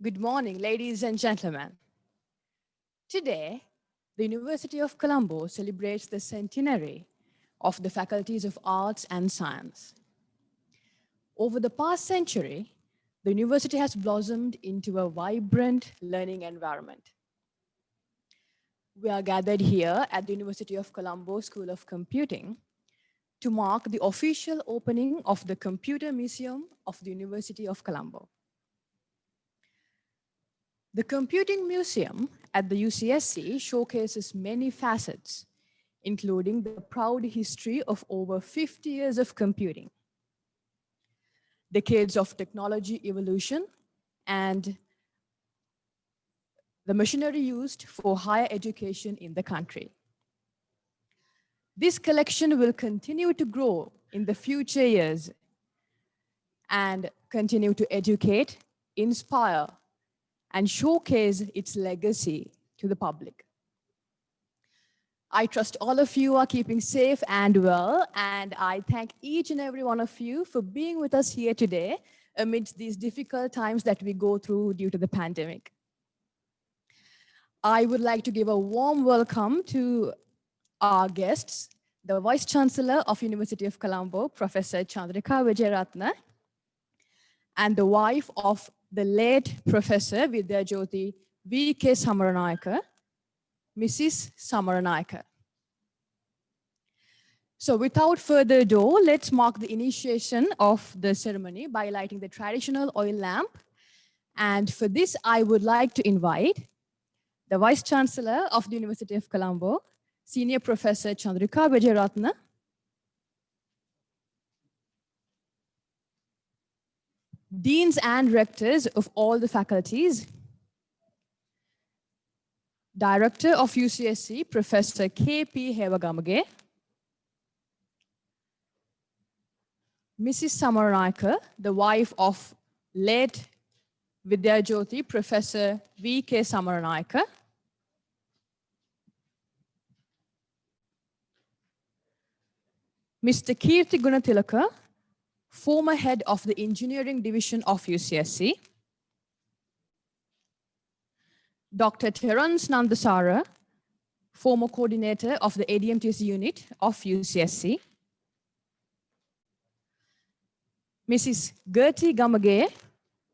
Good morning, ladies and gentlemen. Today, the University of Colombo celebrates the centenary of the Faculties of Arts and Science. Over the past century, the university has blossomed into a vibrant learning environment. We are gathered here at the University of Colombo School of Computing to mark the official opening of the Computer Museum of the University of Colombo. The Computing Museum at the UCSC showcases many facets, including the proud history of over 50 years of computing, decades of technology evolution, and the machinery used for higher education in the country. This collection will continue to grow in the future years and continue to educate, inspire, and showcase its legacy to the public. I trust all of you are keeping safe and well, and I thank each and every one of you for being with us here today amidst these difficult times that we go through due to the pandemic. I would like to give a warm welcome to our guests, the Vice Chancellor of University of Colombo, Professor Chandrika Vijayaratne, and the wife of the late Professor Vidyajyothi V.K. Samaranayake, Mrs. Samaranayake. So without further ado, let's mark the initiation of the ceremony by lighting the traditional oil lamp. And for this, I would like to invite the Vice Chancellor of the University of Colombo, Senior Professor Chandrika Vijayaratne, Deans and Rectors of all the faculties, Director of UCSC, Professor K.P. Hewagamage, Mrs. Samaranayake, the wife of late Vidyajyothi, Professor V.K. Samaranayake, Mr. Kirti Gunatilaka, former head of the engineering division of UCSC, Dr. Terence Nandasara, former coordinator of the ADMTS unit of UCSC, Mrs. Gertie Gamage,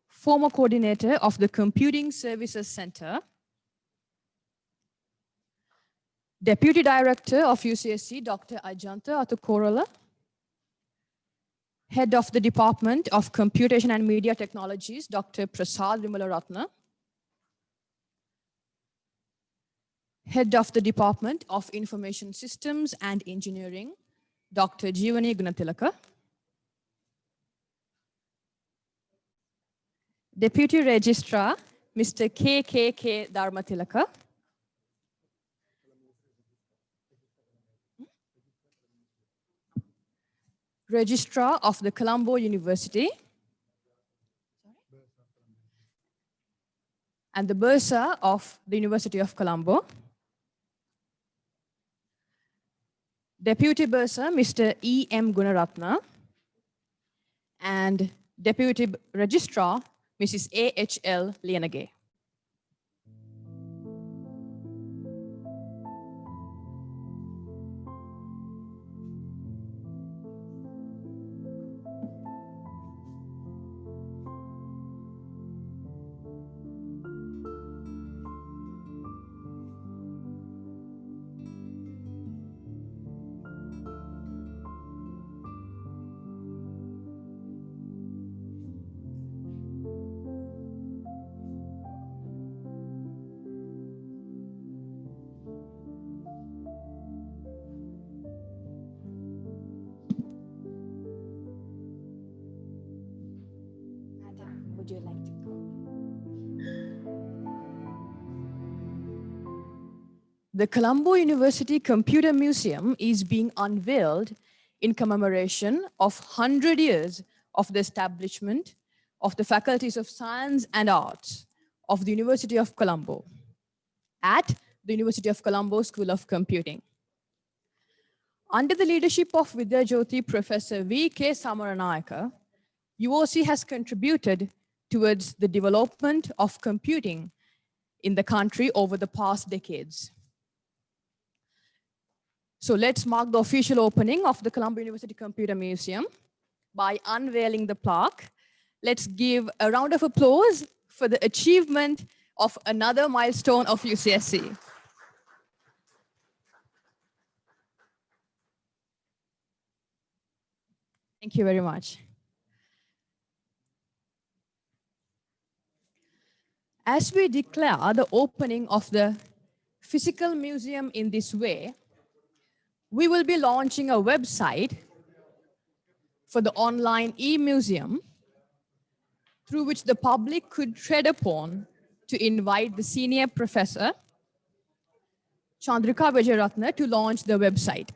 former coordinator of the Computing Services Center, Deputy Director of UCSC, Dr. Ajanta Atukorala, Head of the Department of Computation and Media Technologies, Dr. Prasad Vimalaratne, Head of the Department of Information Systems and Engineering, Dr. Jeevani Gunatilaka, Deputy Registrar, Mr. K.K.K. Dharmatilaka, Registrar of the Colombo University, and the Bursar of the University of Colombo, Deputy Bursar, Mr. E.M. Gunaratna, and Deputy Registrar, Mrs. A.H.L. Lianage. Would you like to go? The Colombo University Computer Museum is being unveiled in commemoration of 100 years of the establishment of the Faculties of Science and Arts of the University of Colombo at the University of Colombo School of Computing. Under the leadership of Vidyajyothi Professor V.K. Samaranayake, UOC has contributed towards the development of computing in the country over the past decades. So let's mark the official opening of the Colombo University Computer Museum by unveiling the plaque. Let's give a round of applause for the achievement of another milestone of UCSC. Thank you very much. As we declare the opening of the physical museum in this way, we will be launching a website for the online e-museum through which the public could tread upon to invite the senior professor, Chandrika Vijayaratne, to launch the website.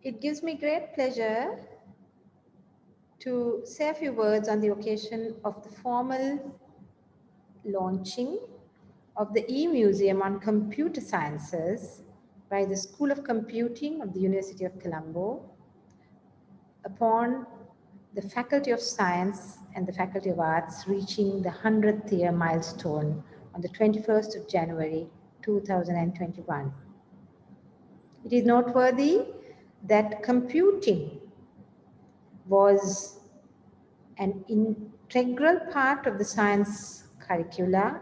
It gives me great pleasure to say a few words on the occasion of the formal launching of the E-Museum on Computer Sciences by the School of Computing of the University of Colombo upon the Faculty of Science and the Faculty of Arts reaching the 100th year milestone on the 21st of January 2021. It is noteworthy that computing was an integral part of the science curricula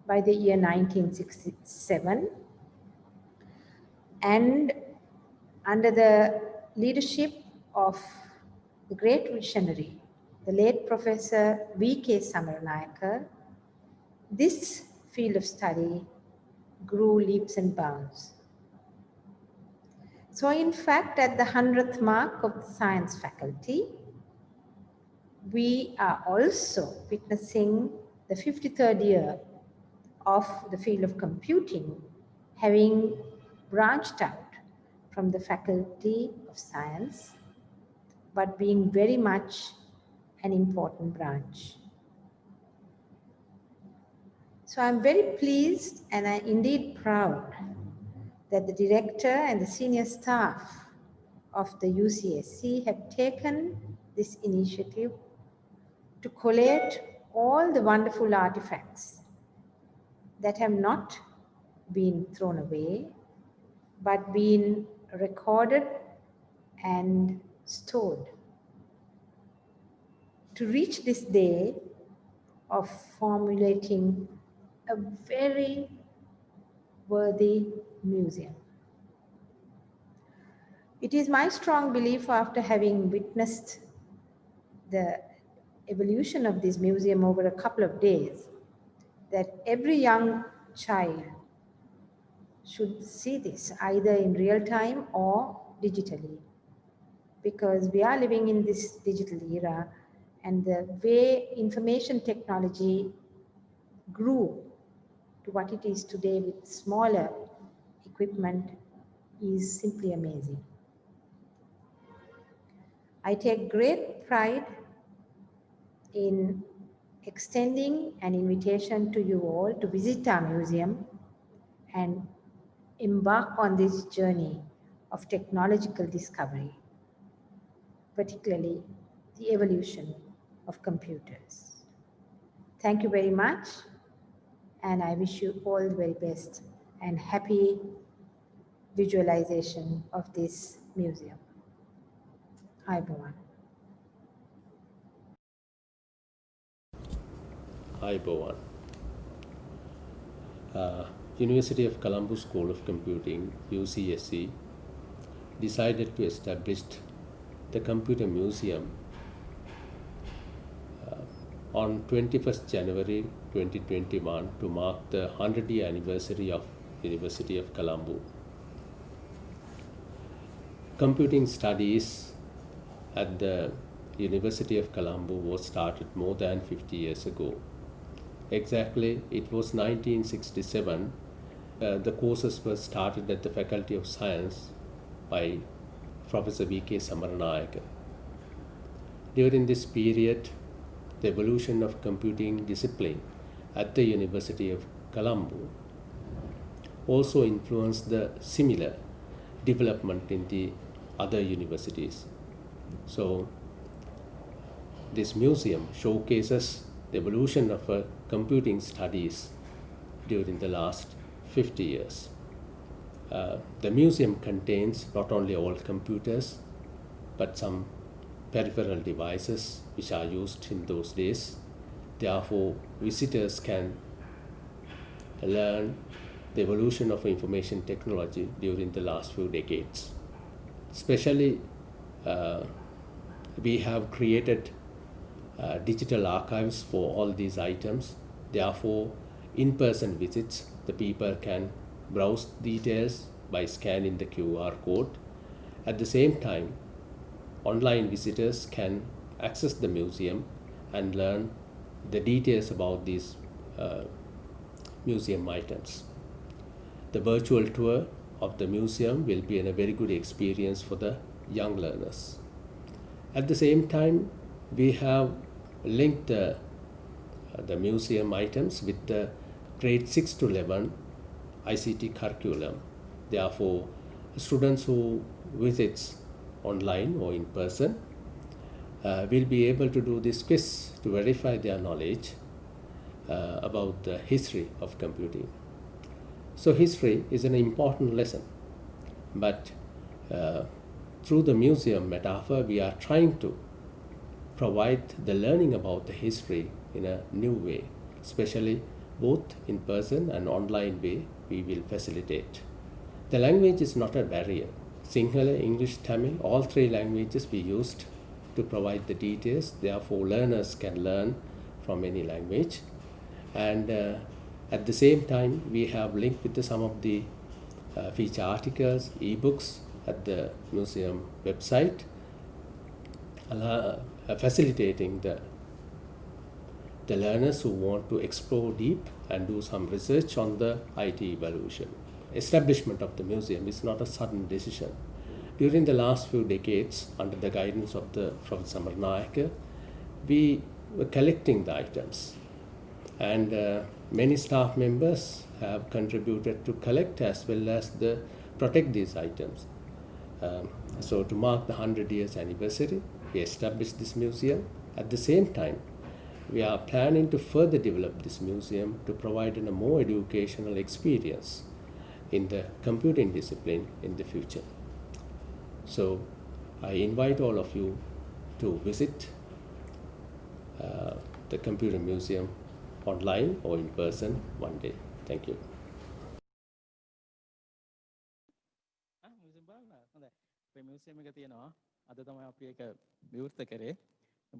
by the year 1967, and under the leadership of the great visionary, the late Professor V.K. Samaranayake, this field of study grew leaps and bounds. So in fact, at the 100th mark of the science faculty, we are also witnessing the 53rd year of the field of computing, having branched out from the Faculty of Science, but being very much an important branch. So I'm very pleased and I'm indeed proud that the director and the senior staff of the UCSC have taken this initiative to collate all the wonderful artifacts that have not been thrown away, but been recorded and stored to reach this day of formulating a very worthy museum. It is my strong belief, after having witnessed the evolution of this museum over a couple of days, that every young child should see this either in real time or digitally, because we are living in this digital era, and the way information technology grew to what it is today with smaller equipment is simply amazing. I take great pride in extending an invitation to you all to visit our museum and embark on this journey of technological discovery, particularly the evolution of computers. Thank you very much, and I wish you all the very best and happy visualization of this museum. Ayubowan. Ayubowan. University of Colombo School of Computing, UCSC, decided to establish the Computer Museum on 21st January 2021 to mark the 100th anniversary of University of Colombo. Computing studies at the University of Colombo was started more than 50 years ago. Exactly, it was 1967. The courses were started at the Faculty of Science by Professor V.K. Samaranayake. During this period, the evolution of computing discipline at the University of Colombo also influenced the similar development in the other universities. So, this museum showcases the evolution of computing studies during the last 50 years. The museum contains not only old computers, but some peripheral devices which are used in those days. Therefore, visitors can learn the evolution of information technology during the last few decades. Especially, we have created digital archives for all these items. Therefore, in-person visits, the people can browse details by scanning the QR code. At the same time, online visitors can access the museum and learn the details about these museum items. The virtual tour of the museum will be a very good experience for the young learners. At the same time, we have linked the museum items with the grade 6 to 11 ICT curriculum. Therefore, students who visits online or in person will be able to do this quiz to verify their knowledge about the history of computing. So history is an important lesson, but through the museum metaphor, we are trying to provide the learning about the history in a new way, especially both in person and online way we will facilitate. The language is not a barrier. Sinhala, English, Tamil, all three languages we used to provide the details. Therefore, learners can learn from any language. And at the same time, we have linked with some of the feature articles, ebooks at the museum website, facilitating the learners who want to explore deep and do some research on the IT evolution. Establishment of the museum is not a sudden decision. During the last few decades, under the guidance of the Professor Samarnayaka, we were collecting the items, and many staff members have contributed to collect as well as protect these items. So to mark the 100 years anniversary, we established this museum. At the same time, we are planning to further develop this museum to provide a more educational experience in the computing discipline in the future. So I invite all of you to visit the Computer Museum online or in person one day. Thank you. Museum එක තියෙනවා. අද තමයි අපි ඒක විවෘත කරේ.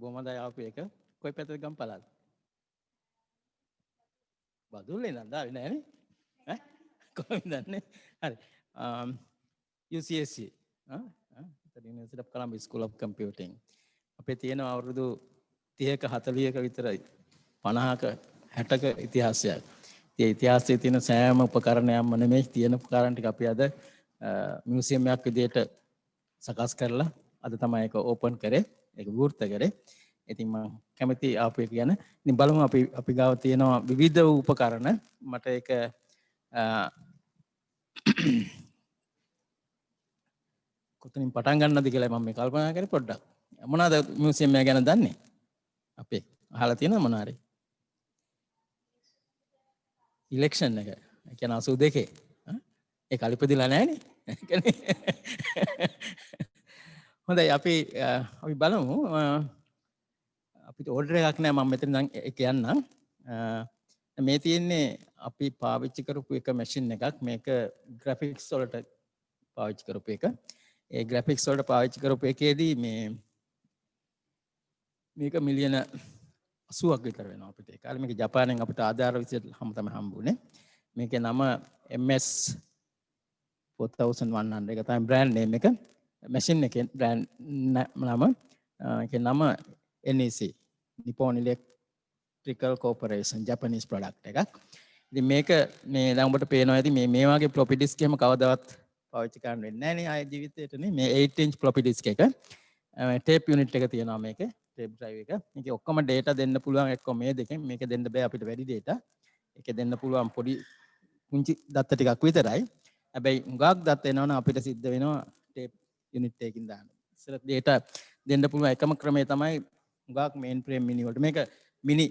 බොහොම හොඳයි ආපු එක. කොයි පැත්තද ගම් පළාත? බදුල්ලේ නේද? ආවේ නෑනේ. ඈ? කොහොමද දන්නේ? හරි. UCSC University of Colombo School of Computing. අපේ තියෙනවා අවුරුදු 30ක 40ක විතර 50ක 60ක ඉතිහාසයක්. ඒ ඉතිහාසයේ තියෙන සෑම උපකරණයක්ම නෙමෙයි තියෙන උපකරණ ටික අපි අද මියුසියම් එකක් විදිහට සකස් කරලා අද තමයි ඒක ඕපන් කරේ. ඒක විවෘත කරේ. ඉතින් මම කැමති ආපු එක ගැන ඉතින් බලමු අපි ගාව තියෙනවා විවිධ උපකරණ. මට ඒක කොතනින් පටන් ගන්නද කියලා මම මේ කල්පනා කරේ පොඩ්ඩක්. මොනවාද මියුසියම් එක ගැන දන්නේ? අපේ අහලා තියෙනවද මොනාරි? ඉලෙක්ෂන් එක. ඒ කියන්නේ 82. ඒ කලිපදිලා නැහැනේ. හොඳයි අපි බලමු. අපිට ඕඩර් එකක් නෑ මම මෙතන නම් ඒක යන්නම්. මේ තියෙන්නේ අපි පාවිච්චි කරපු එක මැෂින් එකක්. මේක ග්‍රැෆික්ස් වලට පාවිච්චි කරපු එක. ඒ ග්‍රැෆික්ස් වලට පාවිච්චි කරපු එකේදී මේක මිලියන 80ක් විතර වෙනවා අපිට. ඒ කාලේ මේක ජපානයෙන් අපිට ආධාර විදිහට තමයි හම්බුනේ. මේකේ නම MS 4100 එක තමයි බ්‍රෑන්ඩ් නේම් එක. මැෂින් එකේ බ්‍රෑන්ඩ් නම ඒකේ නම NEC Nippon Electrical Corporation Japanese product එකක්. ඉතින් මේක මේ දැන් ඔබට පේනවා ඇති මේ වගේ floppy disk එකම කවදාවත් පාවිච්චි කරන්න වෙන්නේ නැහැ නේ ආයේ ජීවිතේට නේ. මේ 8-inch floppy disk එක. tape unit එක තියෙනවා මේකේ. tape drive එක. මේකේ ඔක්කොම data දෙන්න පුළුවන් එක්ක මේ දෙකෙන්. මේක දෙන්න බෑ අපිට වැඩි data. ඒකේ දෙන්න පුළුවන් පොඩි පුංචි දත්ත ටිකක් විතරයි. හැබැයි හුඟක් දත්ත එනවනම් අපිට සිද්ධ වෙනවා tape unit එකකින් දාන්න. ඉස්සර data දෙන්න පුළුවන් එකම ක්‍රමය තමයි හුඟක් mainframe mini වලට. මේක mini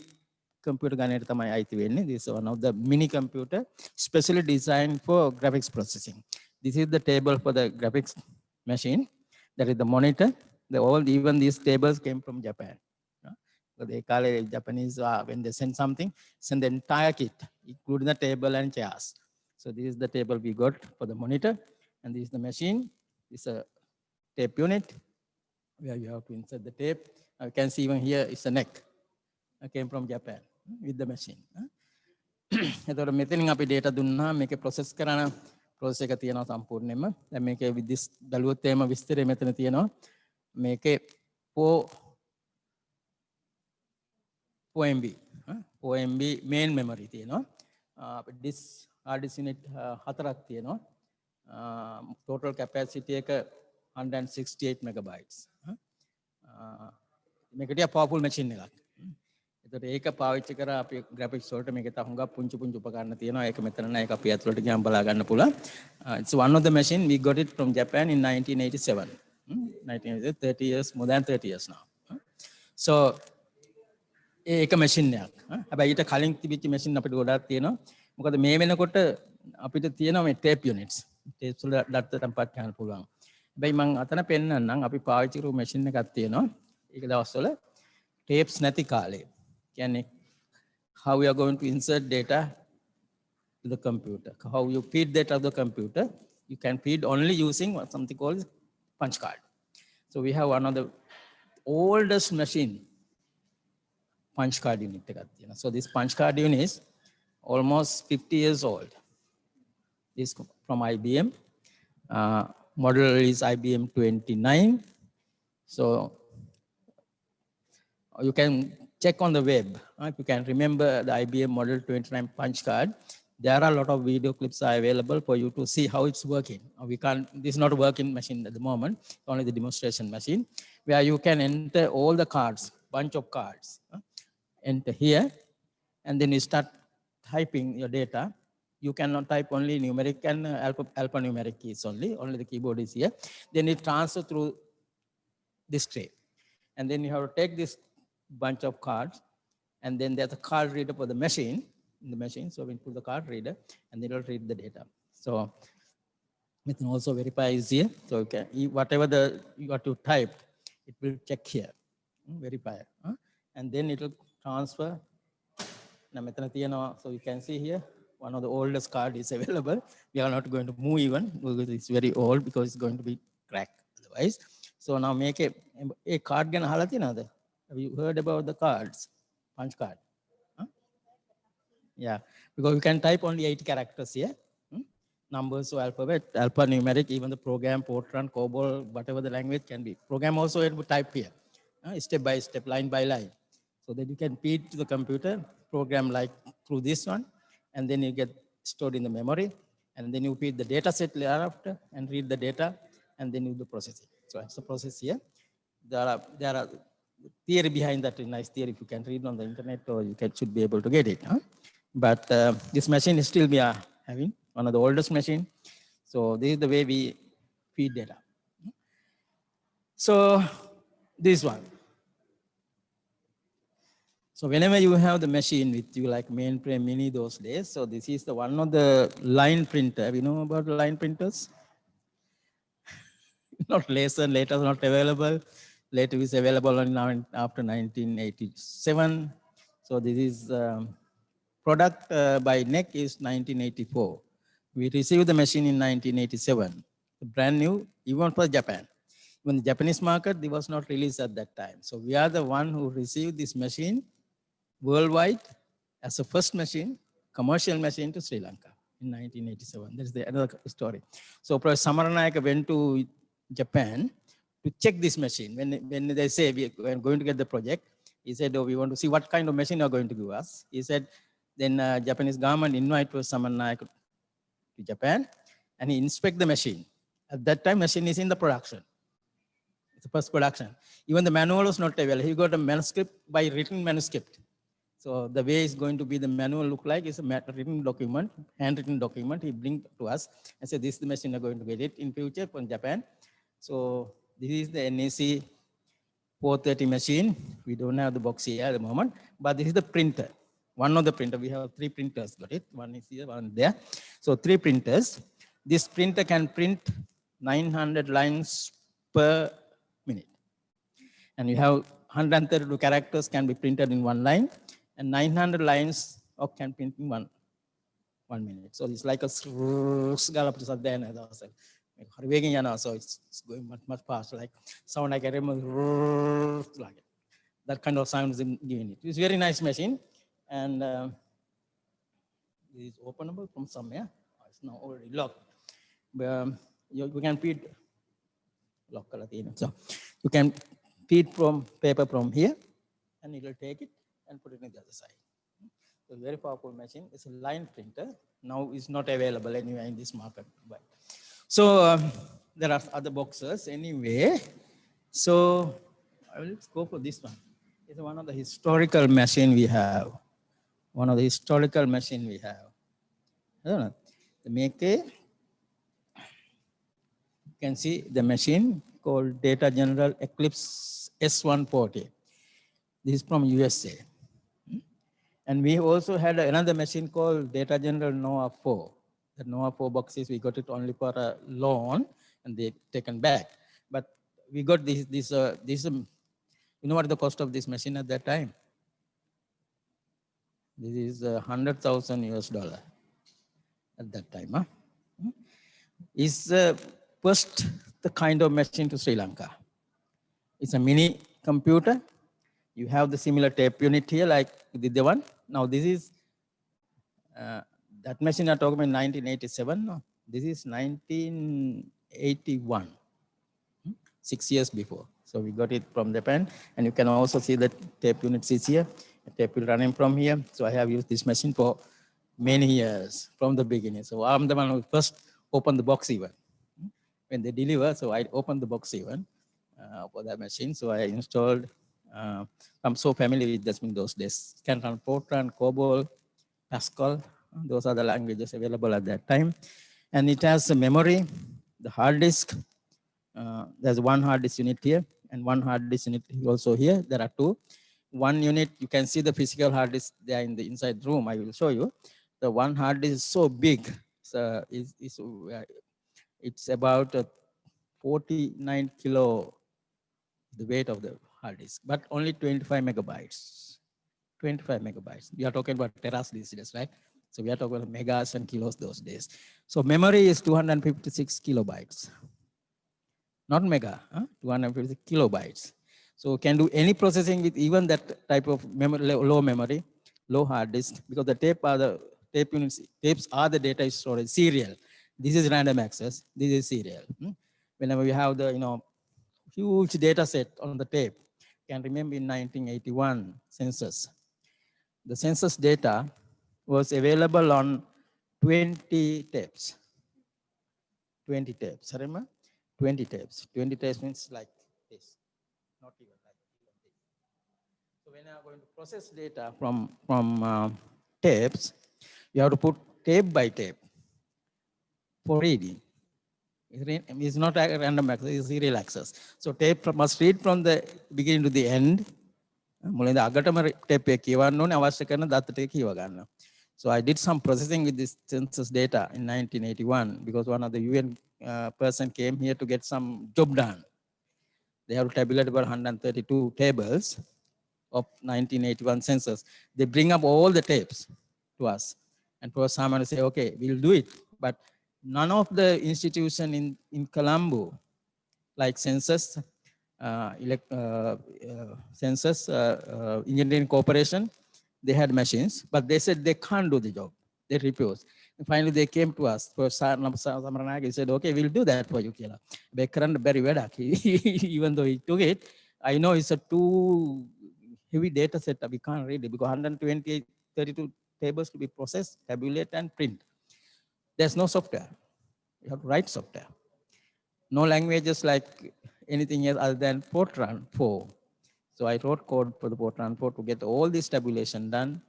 computer ගණයට තමයි අයිති වෙන්නේ. This is one of the mini computer specially designed for graphics processing. This is the table for the graphics machine. That is the monitor. Even these tables came from Japan. So they call it Japanese when they send something, send the entire kit, including the table and chairs. So this is the table we got for the monitor, and this is the machine. It's a tape unit where you have to insert the tape. You can see even here is a neck. It came from Japan with the machine. එතකොට මෙතනින් අපි data දුන්නා මේකේ process කරන process එක තියෙනවා සම්පූර්ණයෙන්ම. දැන් මේකේ this බැලුවොත් එහෙම විස්තරය මෙතන තියෙනවා. මේකේ 4 MB main memory තියෙනවා. disk hard disk unit 4ක් තියෙනවා. total capacity එක 168 megabytes. මේකට powerful machine එකක්. එතකොට ඒක පාවිච්චි කරලා අපි graphics වලට මේක තා හුඟක් පුංචි පුංචි උපකරණ තියෙනවා. ඒක මෙතන නෑ. ඒක අපි ඇතුළට ගියාම බලා ගන්න පුළුවන්. It's one of the machine we got it from Japan in 1987. 30 years, more than 30 years now. So ඒක machine එකක්. හැබැයි ඊට කලින් තිබිච්ච machine අපිට ගොඩාක් තියෙනවා. මොකද මේ වෙනකොට අපිට තියෙනවා මේ tape units. tapes වල දත්ත tempat ගන්න පුළුවන්. හැබැයි මම අතන පෙන්නන්නම් අපි පාවිච්චි කරපු machine එකක් තියෙනවා. ඒක දවස්වල tapes නැති කාලේ. කියන්නේ how we are going to insert data to the computer. How you feed data to the computer. You can feed only using something called punch card. So we have one of the oldest machine punch card unit. So this punch card unit is almost 50 years old. This from IBM. Model is IBM 29. So you can check on the web. If you can remember the IBM Model 29 punch card, there are a lot of video clips are available for you to see how it's working. We can't, this is not a working machine at the moment, only the demonstration machine, where you can enter all the cards, bunch of cards. Enter here, and then you start typing your data. You cannot type only numeric and alphanumeric keys only the keyboard is here. Then it transfers through this tray. And then you have to take this bunch of cards, and then there's a card reader for the machine, so we put the card reader, and then it will read the data. So we can also verify is here. So you can, whatever you got to type, it will check here, verify, and then it will transfer. So you can see here, one of the oldest card is available. We are not going to move even because it's very old because it's going to be cracked otherwise. So now make a card gan ahala tiyinada? Have you heard about the cards? Punch card. Yeah, because you can type only 8 characters here. Numbers, so alphabet, alphanumeric, even the program, Fortran, COBOL, whatever the language can be. Program also it would type here, step by step, line by line. So that you can feed to the computer, program like through this one, and then you get stored in the memory, and then you feed the data set thereafter and read the data, and then you do processing. So that's the process here. There are theory behind that, nice theory. If you can read on the internet, or you should be able to get it. But this machine is still we are having one of the oldest machine. So this is the way we feed data. So this one. So whenever you have the machine with you, like mainframe mini those days, so this is the one of the line printer. We know about the line printers? Not later not available. Later is available now after 1987. So this is product by NEC is 1984. We received the machine in 1987, brand new, even for Japan. When the Japanese market, it was not released at that time. So we are the one who received this machine worldwide as a first machine, commercial machine to Sri Lanka in 1987. That's another story. So Professor Samaranayaka went to Japan to check this machine. When they say we are going to get the project, he said, oh, we want to see what kind of machine you are going to give us. He said, then Japanese government invite Professor Samaranayaka to Japan, and he inspect the machine. At that time, machine is in the production. It's the first production. Even the manual was not available. He got a manuscript by written manuscript. So the way it's going to be the manual look like is a written document, handwritten document. He bring to us and said, this is the machine you're going to get it in future from Japan. So this is the NEC 430 machine. We don't have the box here at the moment, but this is the printer. One of the printer, we have 3 printers, got it? One is here, one there. So 3 printers. This printer can print 900 lines per minute. And you have 132 characters can be printed in 1 line, and 900 lines can print in one minute. So it's like a so it's going much faster, like sound like a like that kind of sound is giving it. It's a very nice machine, and it is openable from somewhere. It's now already locked. You can feed so you can feed from paper from here, and it will take it and put it on the other side. So very powerful machine. It's a line printer. Now it's not available anywhere in this market. So there are other boxes anyway. So let's go for this one. It's one of the historical machine we have. One of the historical machine we have. I don't know. The make a, you can see the machine called Data General Eclipse S140. This is from USA. And we also had another machine called Data General NOAA 4. The NOAA 4 boxes, we got it only for a loan and they taken back. But we got this, you know what the cost of this machine at that time? This is 100,000 US dollar at that time. Huh? Is first the kind of machine to Sri Lanka. It's a mini computer. You have the similar tape unit here, like the one. Now this is that machine I talking about 1987. No, this is 1981, 6 years before. So we got it from Japan, and you can also see the tape unit is here. The tape will running from here. So I have used this machine for many years from the beginning. So I'm the one who first opened the box even. When they deliver, so I opened the box even for that machine. So I installed, I'm so familiar with this in those days. Can run Fortran, COBOL, Pascal. Those are the languages available at that time. And it has a memory, the hard disk. There's one hard disk unit here and one hard disk unit also here. There are two. One unit, you can see the physical hard disk there in the inside room. I will show you. The one hard disk is so big. So it's about 49 kilo, the weight of the hard disk, but only 25 megabytes. 25 megabytes. We are talking about teras these days, right? So we are talking about megas and kilos those days. So memory is 256 kilobytes. Not mega, 256 kilobytes. So can do any processing with even that type of memory, low memory, low hard disk, because the tape are the tape units, tapes are the data storage serial. This is random access, this is serial. Whenever you have the huge data set on the tape, can remember in 1981 census. The census data was available on 20 tapes. 20 tapes, remember? 20 tapes. 20 tapes means like this, not even like this. So when you are going to process data from tapes, you have to put tape by tape for reading. It's not a random access, it's serial access. So tape must read from the beginning to the end. So I did some processing with this census data in 1981 because one of the UN person came here to get some job done. They have tabulated about 132 tables of 1981 census. They bring up all the tapes to us. And for someone to say, okay, we'll do it. But none of the institution in Colombo, like census, engineering corporation, they had machines, but they said they can't do the job. They refused. And finally, they came to us. He said, okay, we'll do that for you, Kila. Even though he took it, I know it's a too heavy data set. We can't read it because 128, 32 tables to be processed, tabulate, and print. There's no software. You have to write software. No languages like anything else other than Fortran 4. So I wrote code for the Fortran 4 to get all this tabulation done.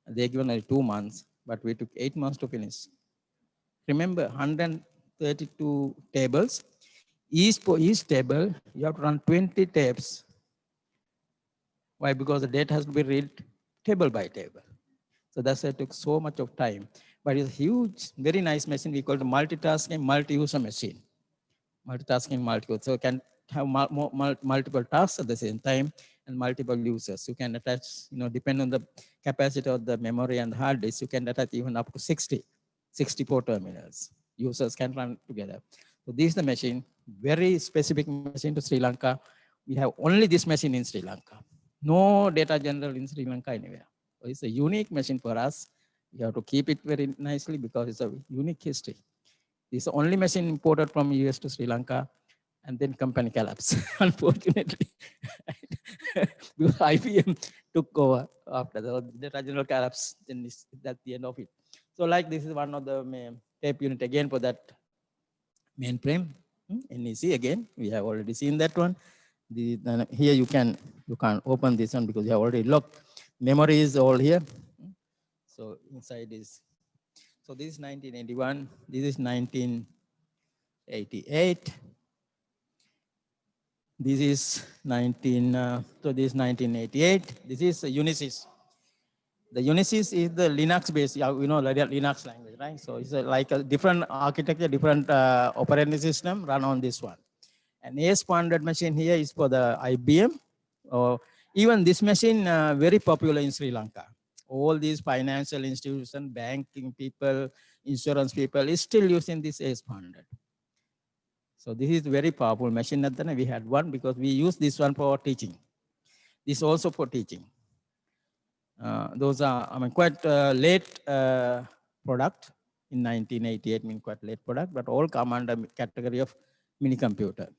They given only 2 months, but we took 8 months to finish. Remember, 132 tables. For each table, you have to run 20 tapes. Why? Because the data has to be read table by table. So that's why it took so much of time. But it's a huge, very nice machine. We call it multitasking, multi-user machine. Multitasking, multi-user. So it can have multiple tasks at the same time and multiple users. You can attach, depending on the capacity of the memory and the hard disk, you can attach even up to 64 terminals. Users can run together. So this is the machine, very specific machine to Sri Lanka. We have only this machine in Sri Lanka. No data general in Sri Lanka anywhere. So it's a unique machine for us. You have to keep it very nicely because it's a unique history. It's the only machine imported from US to Sri Lanka, and then company collapsed, unfortunately. Because IBM took over after the data general collapse, then that's the end of it. So like this is one of the tape unit again for that mainframe. NEC again, we have already seen that one. Here you can't open this one because you have already locked. Memory is all here. So inside is, so this is 1981, this is 1988. This is 1988. This is Unisys. The Unisys is the Linux based, Linux language, right? So it's like a different architecture, different operating system run on this one. And AS400 machine here is for the IBM. Or even this machine very popular in Sri Lanka. All these financial institutions, banking people, insurance people is still using this AS400. So this is very powerful machine. We had one because we use this one for teaching. This also for teaching. Those are, quite late product in 1988, quite late product, but all come under category of mini computer.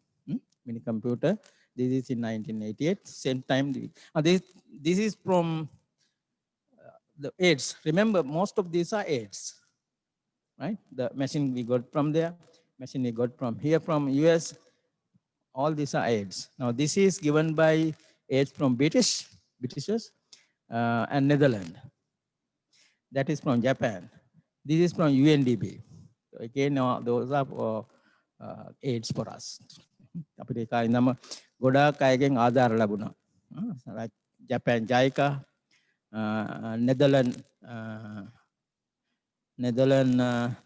Mini computer. This is in 1988. Same time. This is from the AIDS. Remember, most of these are AIDS, right? The machine we got from there, machine we got from here, from US. All these are AIDS. Now this is given by AIDS from Britishers and Netherlands. That is from Japan. This is from UNDP. So again, those are AIDS for us. අපිට ඒකයි නම ගොඩාක් අයගෙන් ආධාර ලැබුණා. Like Japan JICA, Netherlands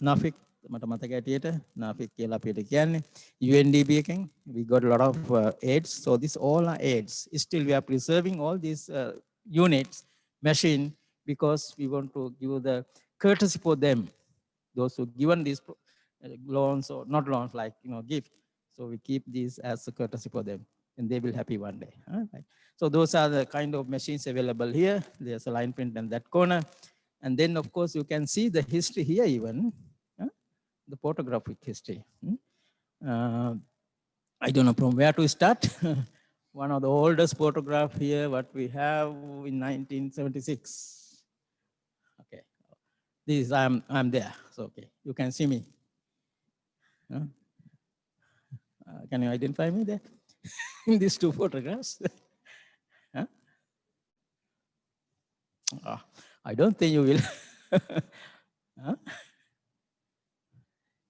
NAFIC, මට මතක ඇටියට NAFIC කියලා අපිට කියන්නේ. UNDP එකෙන් we got a lot of AIDS. So this all are AIDS. Still we are preserving all these units, machine, because we want to give the courtesy for them. Those who given these loans or not loans, like gift. So we keep these as a courtesy for them, and they will happy one day. Right? So those are the kind of machines available here. There's a line print in that corner. And then of course you can see the history here even, the photographic history. I don't know from where to start. One of the oldest photograph here, what we have in 1976. Okay, this is, I'm there, so okay, you can see me. Can you identify me there in these two photographs? I don't think you will.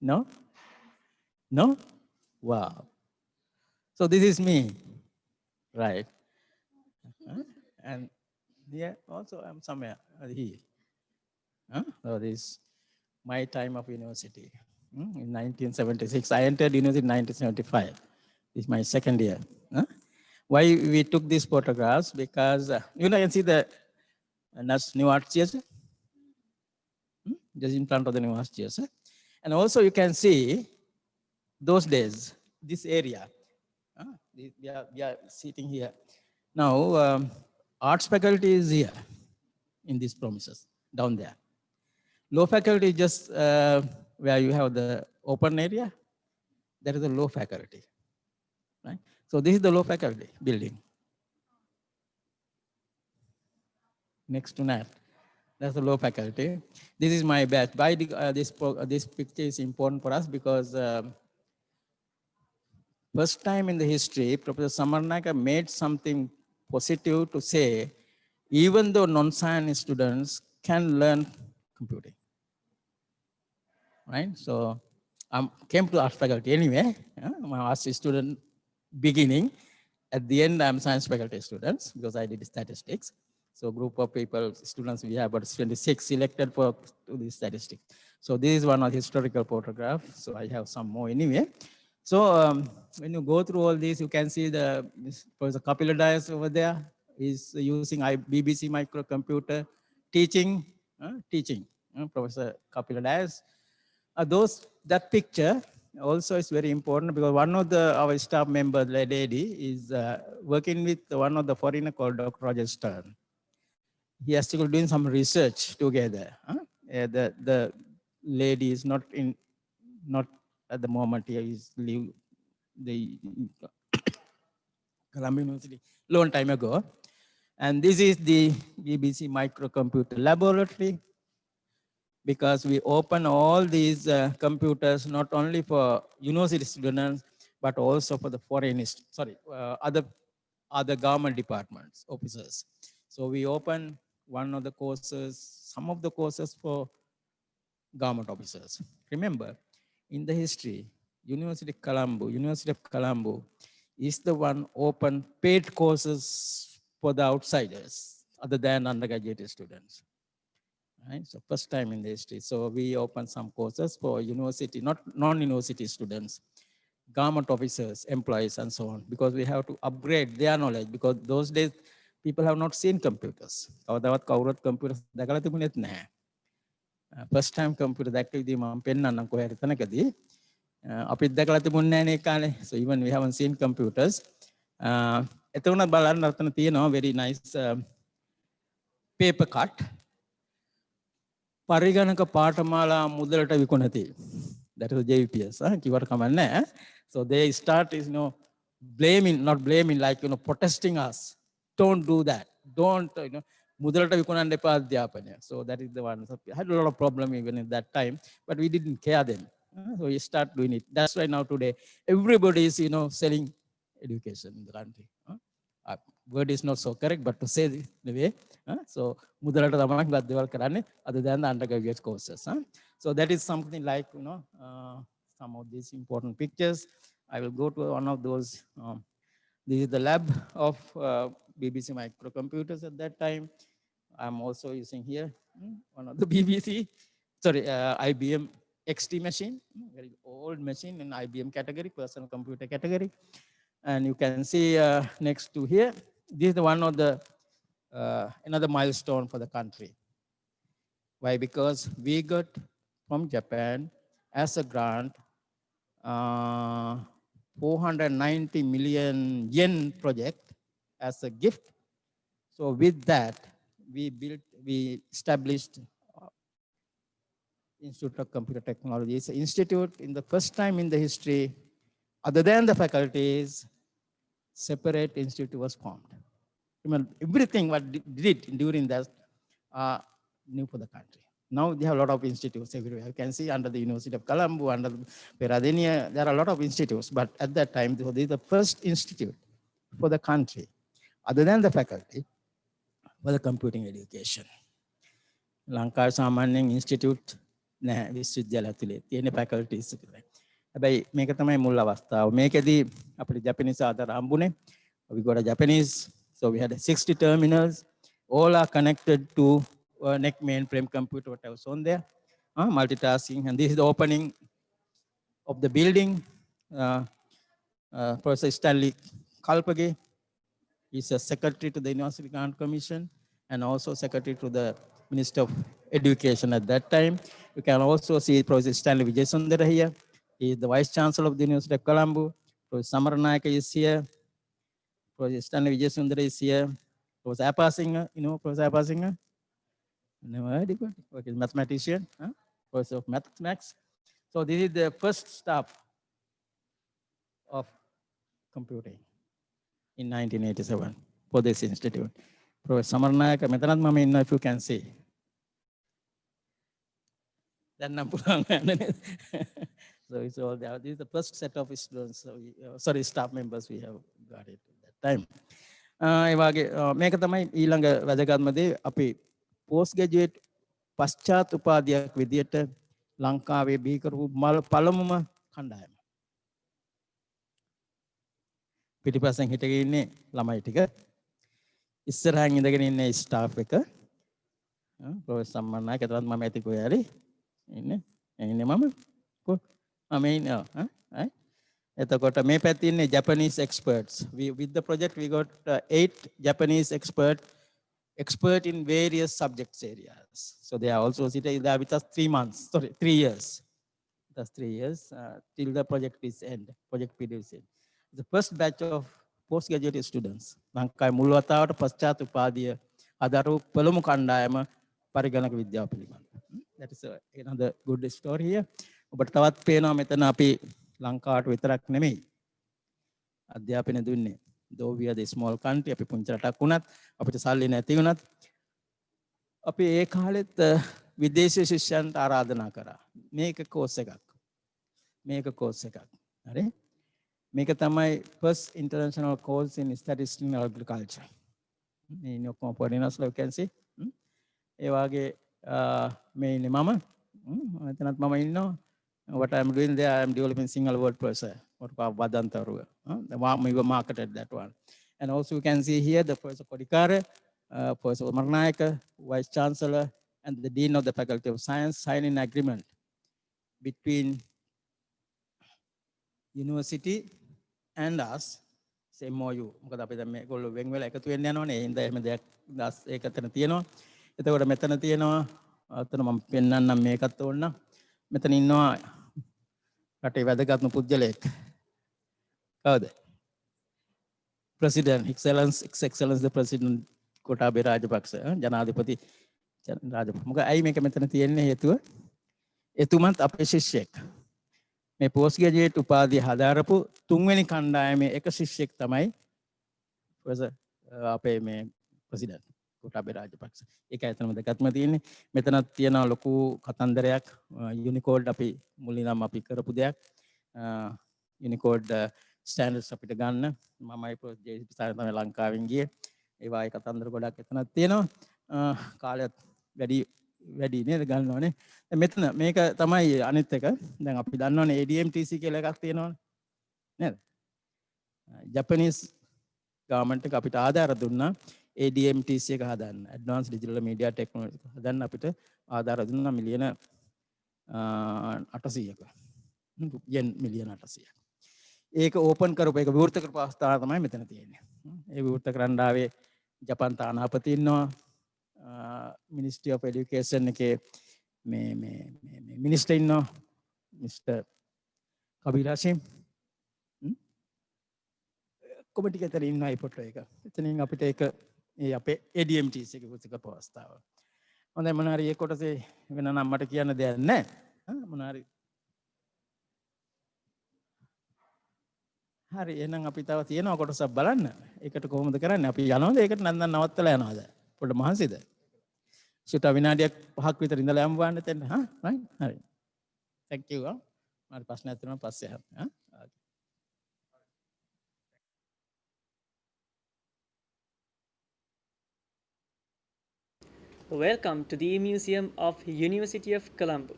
No? No? Wow. So this is me, right? And here also I'm somewhere here. So this is my time of university. In 1976, I entered university in 1975. This is my second year. Why we took these photographs? Because you can see the New Arts Theatre, just in front of the New Arts Theatre. And also you can see those days, this area. We are sitting here. Now, arts faculty is here in these premises, down there. Law faculty is just where you have the open area. That is the law faculty, right? So this is the law faculty building. Next to that, that's the law faculty. This is my batch. Why this picture is important for us? Because first time in the history, Professor Samarnaka made something positive to say, even though non-science students can learn computing. Right? So I came to arts faculty anyway. My arts student beginning. At the end, I'm science faculty students because I did statistics. So group of people, students, we have about 26 selected for to the statistics. So this is one of the historical photographs. So I have some more anyway. So when you go through all these, you can see the Professor Kapila Dias over there is using BBC microcomputer teaching. Professor Kapila Dias. That picture also is very important because one of our staff members, lady, is working with one of the foreigner called Dr. Roger Stern. He is still doing some research together. The lady is not at the moment. He is leave the Columbia University long time ago. And this is the BBC microcomputer laboratory. because we open all these computers not only for university students, but also for the other government departments, officers. So we open one of the courses, some of the courses for government officers. Remember, in the history, University of Colombo is the one open paid courses for the outsiders other than undergraduate students. Right? So first time in the history. So we open some courses for university, not non-university students, government officers, employees, and so on, because we have to upgrade their knowledge, because those days people have not seen computers. කවදාවත් කවුරුත් computers දැකලා තිබුණෙත් නැහැ. First time computer දැක්ක විදිහ මම පෙන්නන්නම් කොහේ හරි තැනකදී. අපිත් දැකලා තිබුණේ නැහැ නේ කාලේ. So even we haven't seen computers. එතකොට බලන්න අතන තියෙනවා very nice paper cut. පරිගණක පාඨමාලා මුදලට විකුණති. That is JVPS. කිව්වට කමක් නැහැ. So they start is not blaming, like protesting us. Don't do that. Don't මුදලට විකුණන්න එපා අධ්‍යාපනය. So that is the one. So I had a lot of problem even in that time, but we didn't care then. So we start doing it. That's why now today everybody is selling education in the country. Word is not so correct, but to say it in a way. So මුදලට තමයි ගත් දේවල් කරන්නේ other than the undergraduate courses. So that is something like some of these important pictures. I will go to one of those. This is the lab of BBC microcomputers at that time. I'm also using here one of the IBM XT machine, very old machine in IBM category, personal computer category. And you can see next to here, this is the one of the another milestone for the country. Why? Because we got from Japan as a grant 490 million yen project as a gift. So with that, we established Institute of Computer Technology. It's an institute in the first time in the history, other than the faculties, separate institute was formed. Remember, everything what did during that new for the country. Now they have a lot of institutes everywhere. You can see under the University of Colombo, under Peradeniya, there are a lot of institutes. But at that time, this is the first institute for the country, other than the faculty, for the computing education. ලංකාවේ සාමාන්‍යයෙන් institute නැහැ විශ්වවිද්‍යාල ඇතුලේ තියෙන faculties විතරයි. හැබැයි මේක තමයි මුල් අවස්ථාව. මේකෙදී අපිට ජපනීස් ආධාර හම්බුනේ. We got a Japanese, so we had 60 terminals. All are connected to NEC mainframe computer, what was on there, multitasking. And this is the opening of the building. Professor Stanley Kalpage is a secretary to the University Grant Commission and also secretary to the Minister of Education at that time. You can also see Professor Stanley Vijayasundara here. He is the Vice Chancellor of the University of Colombo. Professor Samaranayake is here. Professor Stanley Vijayasundara is here. Professor Appasinger, Professor Appasinger? Never heard of it. Okay, mathematician, Professor of Mathematics. So this is the first stop of computing in 1987 for this institute. Professor Samaranayake, මෙතනත් මම ඉන්නවා, if you can see. Then so it's all there. This is the first set of students, staff members we have got it at that time. ඒ වගේ මේක තමයි ඊළඟ වැදගත්ම දේ. අපි post graduate පශ්චාත් උපාධියක් විදියට ලංකාවේ බිහි කරපු පළමුම කණ්ඩායම. පිටිපස්සෙන් හිටගෙන ඉන්නේ ළමයි ටික. ඉස්සරහින් ඉඳගෙන ඉන්නේ ස්ටාෆ් එක. ප්‍රොෆෙසර් සම්මන්නායක එතනත් මම ඇති කොහේ හරි ඉන්නේ මම. මම ඉන්නේ එතකොට මේ පැත්තේ ඉන්නේ Japanese experts. With the project we got 8 Japanese expert in various subjects areas. So they are also sitting there with us 3 years. That's 3 years till the project is end. Project period is end. The first batch of postgraduate students. ලංකාවේ මුල් වතාවට පශ්චාත් උපාධිය අදරු පළමු කණ්ඩායම පරිගණක විද්‍යාව පිළිබඳ. That is another good story here. ඔබට තවත් පේනවා මෙතන අපි ලංකාවට විතරක් නෙමෙයි අධ්‍යාපනය දුන්නේ. Though we are the small country, අපි පුංචි රටක් වුණත් අපිට සල්ලි නැති වුණත් අපි ඒ කාලෙත් විදේශ ශිෂ්‍යයන්ට ආරාධනා කරා. මේක කෝස් එකක්. හරි. මේක තමයි first international course in statistics and agriculture. මේ ඔක්කොම foreigners you can see. ඒ වගේ මේ ඉන්නේ මම. එතනත් මම ඉන්නවා. What I'm doing there, I'm developing single word processor. What called Vadantaruga. We were marketed that one. And also you can see here the Professor Kodikare, Professor Marnaika, Vice Chancellor, and the Dean of the Faculty of Science signing agreement between university and us. Same MOU. මොකද අපි දැන් මේගොල්ලෝ වෙන් වෙලා එකතු වෙන්න යනවනේ. ඒ හින්දා එහෙම දෙයක් ඒක අතන තියෙනවා. එතකොට මෙතන තියෙනවා අතන මම පෙන්නන්නම් මේකත් ඕන. මෙතන ඉන්නවා රටේ වැදගත්ම පුද්ගලයෙක්. කවුද? President, His Excellency the President Gotabaya Rajapaksa, ජනාධිපති රාජපක්ෂ. මොකද ඇයි මේක මෙතන තියෙන්නේ හේතුව? එතුමත් අපේ ශිෂ්‍යෙක්. මේ පෝස්ට් ග්‍රැජුවේට් උපාධිය හදාරපු තුන්වෙනි කණ්ඩායමේ එක ශිෂ්‍යෙක් තමයි අපේ මේ ප්‍රෙසිඩන්ට් Gotabaya Rajapaksa. ඒකයි එතනම දෙකක්ම තියෙන්නේ. මෙතනත් තියෙනවා ලොකු කතන්දරයක් යුනිකෝඩ් අපි මුලින්ම අපි කරපු දෙයක්. යුනිකෝඩ් ස්ටෑන්ඩඩ්ස් අපිට ගන්න මමයි ජේපී සාර් තමයි ලංකාවෙන් ගියේ. ඒ වායේ කතන්දර ගොඩක් එතනක් තියෙනවා. කාලයත් වැඩි නේද ගන්නවනේ. මෙතන මේක තමයි අනිත් එක. දැන් අපි දන්නවනේ ADMTC කියලා එකක් තියෙනවනේ. නේද? ජපනීස් ගවර්න්මන්ට් එක අපිට ආධාර දුන්නා ADMTC එක හදන්න. Advanced Digital Media Technology හදන්න අපිට ආධාර දුන්නා මිලියන 800ක. yen මිලියන 800ක්. ඒක ඕපන් කරපු එක විවෘත කරපු අවස්ථාව තමයි මෙතන තියෙන්නේ. ඒ විවෘත කරන්න ආවේ ජපාන් තානාපති ඉන්නවා. Ministry of Education එකේ මේ මිනිස්ටර් ඉන්නවා. මිස්ටර් කබීර් හෂිම්. කොමිටි එකේ ඉන්නවා ඒ ෆොටෝ එක. එතනින් අපිට ඒක ඒ අපේ ADMTC එකේ විවෘත කරපු අවස්ථාව. හොඳයි මොනවා හරි ඒ කොටසේ වෙන නම් මට කියන්න දෙයක් නැහැ. මොනවා හරි හරි එහෙනම් අපි තව තියෙනවා කොටසක් බලන්න. ඒකට කොහොමද කරන්නේ? අපි යනවද? ඒකට නැත්නම් නවත්තලා යනවද? පොඩ්ඩ මහන්සිද? ෂුට් විනාඩියක් 5ක් විතර ඉඳලා යමු වන්න තෙන්න. රයිට්. හරි. Thank you. මට ප්‍රශ්නයක් තියෙනවා පස්සේ අහන්න. Welcome to the E-Museum of University of Colombo.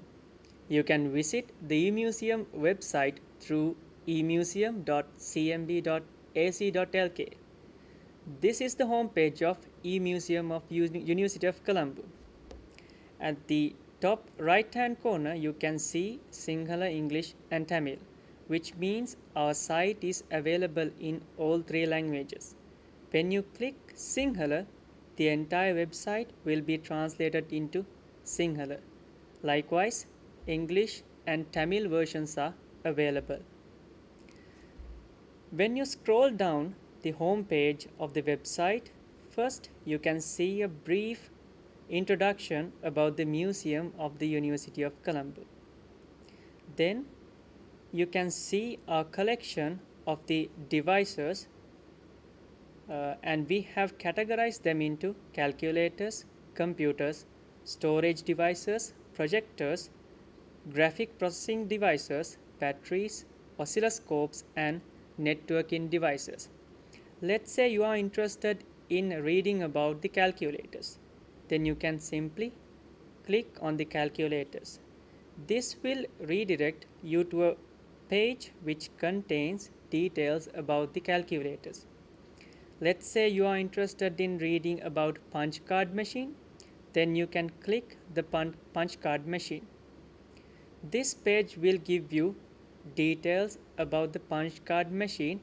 You can visit the E-Museum website through emuseum.cmb.ac.lk. This is the homepage of E-Museum of University of Colombo. At the top right-hand corner, you can see Sinhala, English and Tamil, which means our site is available in all 3 languages. When you click Sinhala, the entire website will be translated into Sinhala. Likewise, English and Tamil versions are available. When you scroll down the home page of the website, first you can see a brief introduction about the Museum of the University of Colombo. Then you can see our collection of the devices and we have categorized them into calculators, computers, storage devices, projectors, graphic processing devices, batteries, oscilloscopes and networking devices. Let's say you are interested in reading about the calculators. Then you can simply click on the calculators. This will redirect you to a page which contains details about the calculators. Let's say you are interested in reading about punch card machine. Then you can click the punch card machine. This page will give you details about the punch card machine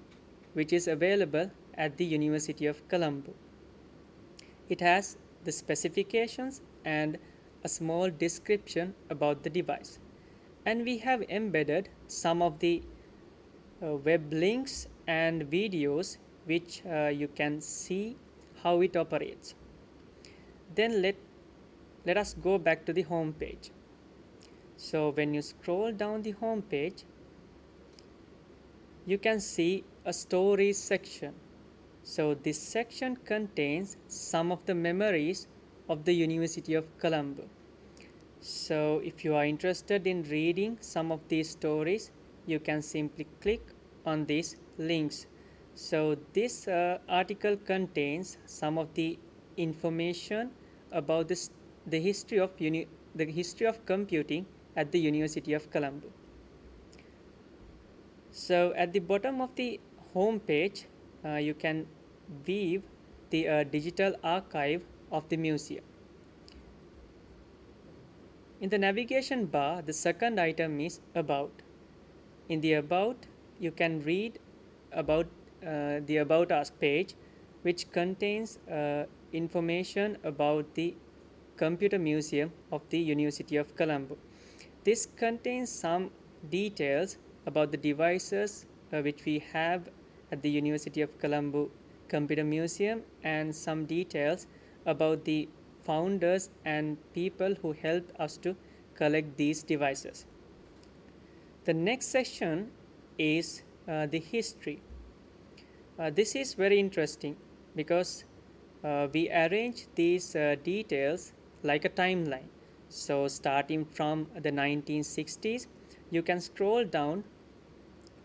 which is available at the University of Colombo. It has the specifications and a small description about the device. And we have embedded some of the web links and videos which you can see how it operates. Then let us go back to the home page. So when you scroll down the home page, you can see a stories section. So this section contains some of the memories of the University of Colombo. So if you are interested in reading some of these stories, you can simply click on these links. So this article contains some of the information about the history of computing at the University of Colombo. So at the bottom of the home page, you can view the digital archive of the museum. In the navigation bar, the second item is About. In the About, you can read about the About Us page, which contains information about the Computer Museum of the University of Colombo. This contains some details about the devices which we have at the University of Colombo Computer Museum, and some details about the founders and people who helped us to collect these devices. The next section is the history. This is very interesting because we arrange these details like a timeline. So starting from the 1960s, you can scroll down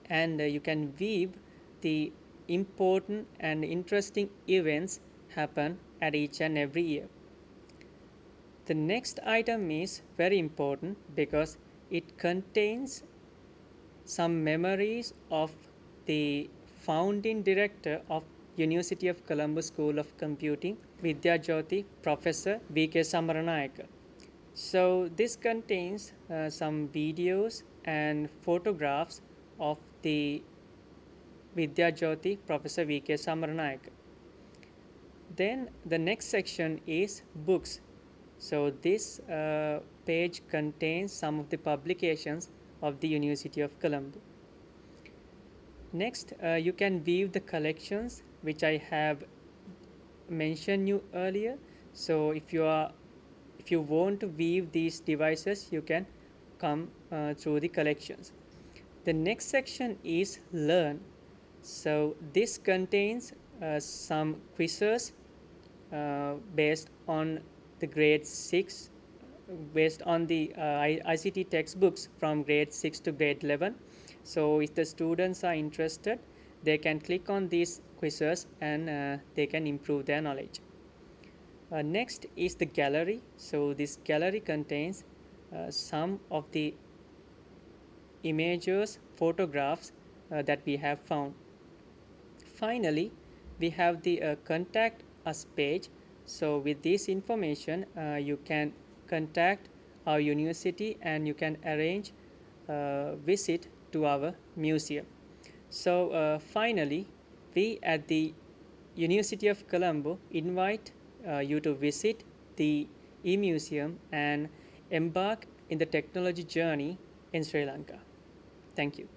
and you can view the important and interesting events happen at each and every year. The next item is very important because it contains some memories of the founding director of University of Colombo School of Computing, Vidya Jyoti, Professor V.K. Samaranayaka. So this contains some videos and photographs of the Vidya Jyoti, Professor V.K. Samaranayaka. Then the next section is books. So this page contains some of the publications of the University of Colombo. Next, you can view the collections which I have mentioned you earlier. So if you want to view these devices, you can come through the collections. The next section is Learn. So this contains some quizzes based on the grade 6, based on the ICT textbooks from grade 6 to grade 11. So if the students are interested, they can click on these quizzes and they can improve their knowledge. Next is the gallery. So this gallery contains some of the images, photographs that we have found. Finally, we have the contact us page. So with this information, you can contact our university and you can arrange visit to our museum. So finally, we at the University of Colombo invite you to visit the e-museum and embark in the technology journey in Sri Lanka. Thank you.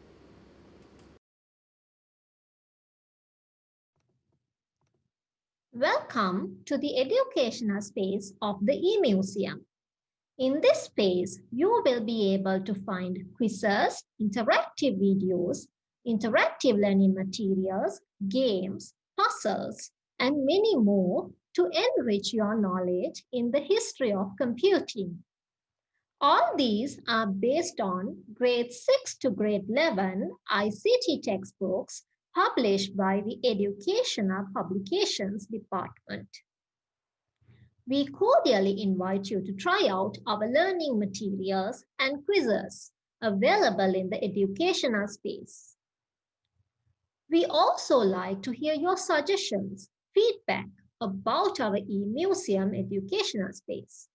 Welcome to the educational space of the e-museum. In this space, you will be able to find quizzes, interactive videos, interactive learning materials, games, puzzles, and many more to enrich your knowledge in the history of computing. All these are based on grade 6 to grade 11 ICT textbooks published by the Educational Publications Department. We cordially invite you to try out our learning materials and quizzes available in the educational space. We also like to hear your suggestions, feedback about our e-museum educational space.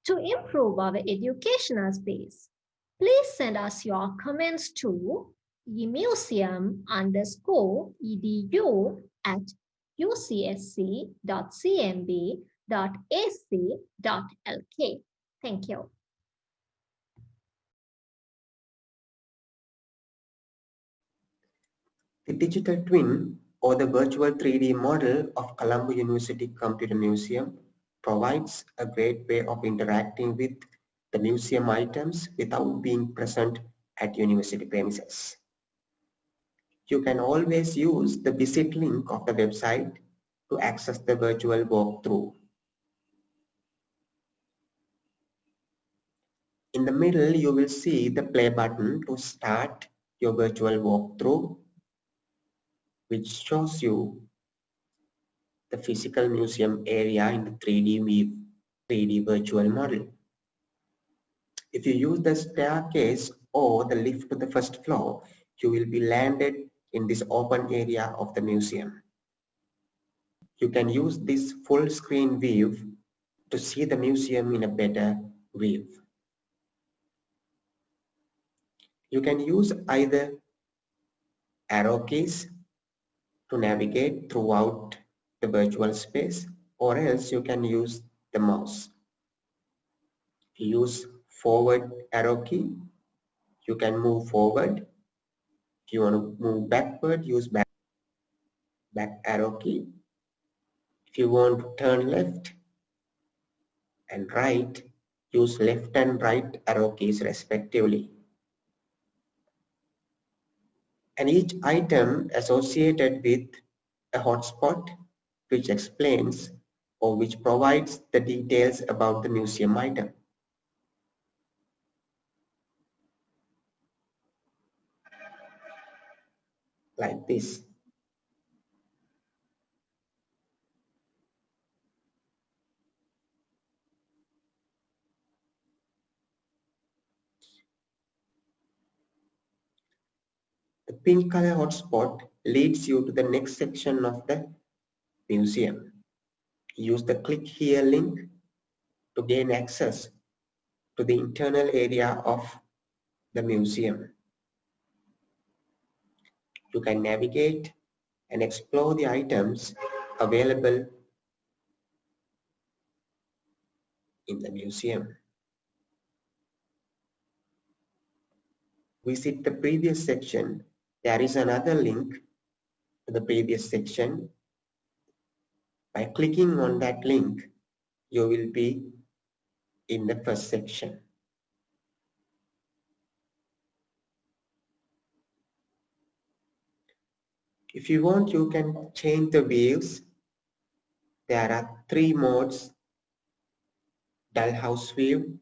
To improve our educational space, please send us your comments to emuseum_edu@ucsc.cmb.ac.lk. Thank you. The digital twin, or the virtual 3D model of Colombo University Computer Museum, provides a great way of interacting with the museum items without being present at university premises. You can always use the visit link of the website to access the virtual walkthrough. In the middle, you will see the play button to start your virtual walkthrough, which shows you the physical museum area in the 3D virtual model. If you use the staircase or the lift to the first floor, you will be landed in this open area of the museum. You can use this full screen view to see the museum in a better view. You can use either arrow keys to navigate throughout the virtual space, or else you can use the mouse. If you use forward arrow key, you can move forward. If you want to move backward, use back arrow key. If you want to turn left and right, use left and right arrow keys respectively. And each item associated with a hotspot which explains or which provides the details about the museum item. Like this. The pink color hotspot leads you to the next section of the museum. Use the click here link to gain access to the internal area of the museum. You can navigate and explore the items available in the museum. Visit the previous section. There is another link to the previous section. By clicking on that link, you will be in the first section. If you want, you can change the views. There are 3 modes. Dull house view.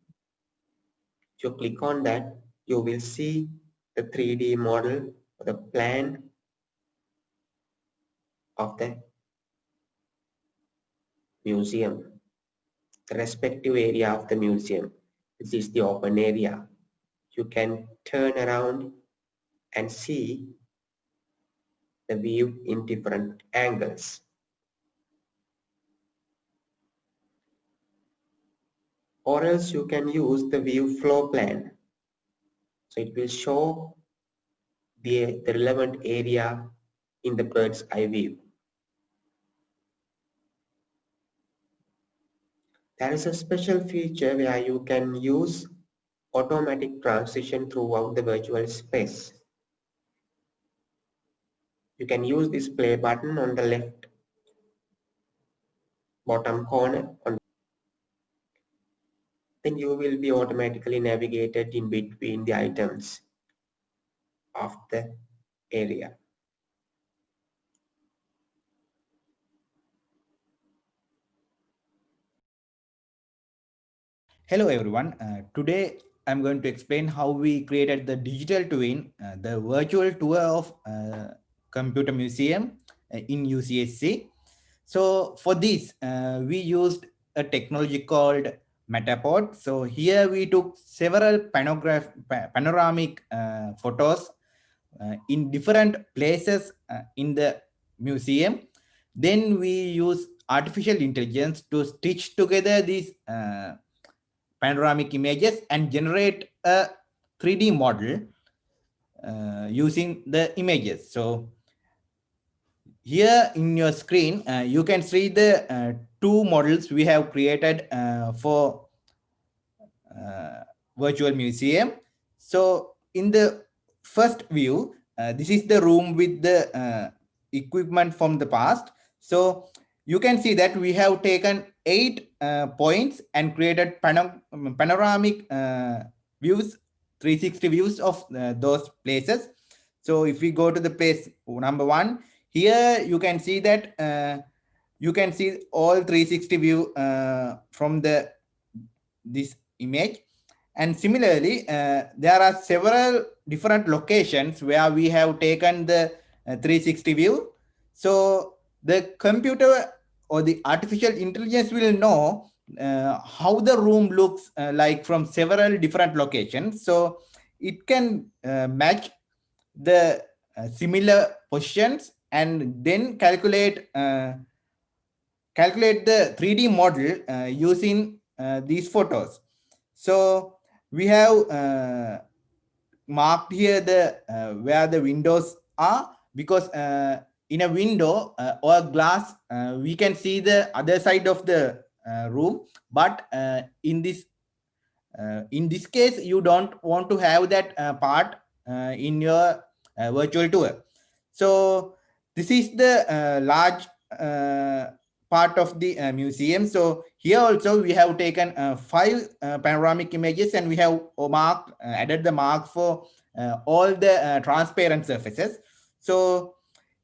If you click on that, you will see the 3D model, the plan of the museum, the respective area of the museum. This is the open area. You can turn around and see the view in different angles. Or else you can use the view floor plan. So it will show the relevant area in the bird's eye view. There is a special feature where you can use automatic transition throughout the virtual space. You can use this play button on the left bottom corner. Then you will be automatically navigated in between the items of the area. Hello everyone. Today I'm going to explain how we created the digital twin, the virtual tour of computer museum in UCSC. So for this, we used a technology called Matterport. So here we took several panoramic photos in different places in the museum. Then we use artificial intelligence to stitch together these panoramic images and generate a 3D model using the images. So here in your screen, you can see the 2 models we have created for virtual museum. So in the first view, this is the room with the equipment from the past. So you can see that we have taken 8 points and created panoramic views, 360 views of those places. So if we go to the place number 1, here you can see that you can see all 360 view from this image. And similarly, there are several different locations where we have taken the 360 view. So the computer or the artificial intelligence will know how the room looks like from several different locations. So it can match the similar positions and then calculate the 3D model using these photos. So we have marked here the where the windows are, because in a window or glass we can see the other side of the room, but in this case you don't want to have that part in your virtual tour. So this is the large part of the museum. So here also we have taken 5 panoramic images, and we have added the mark for all the transparent surfaces. So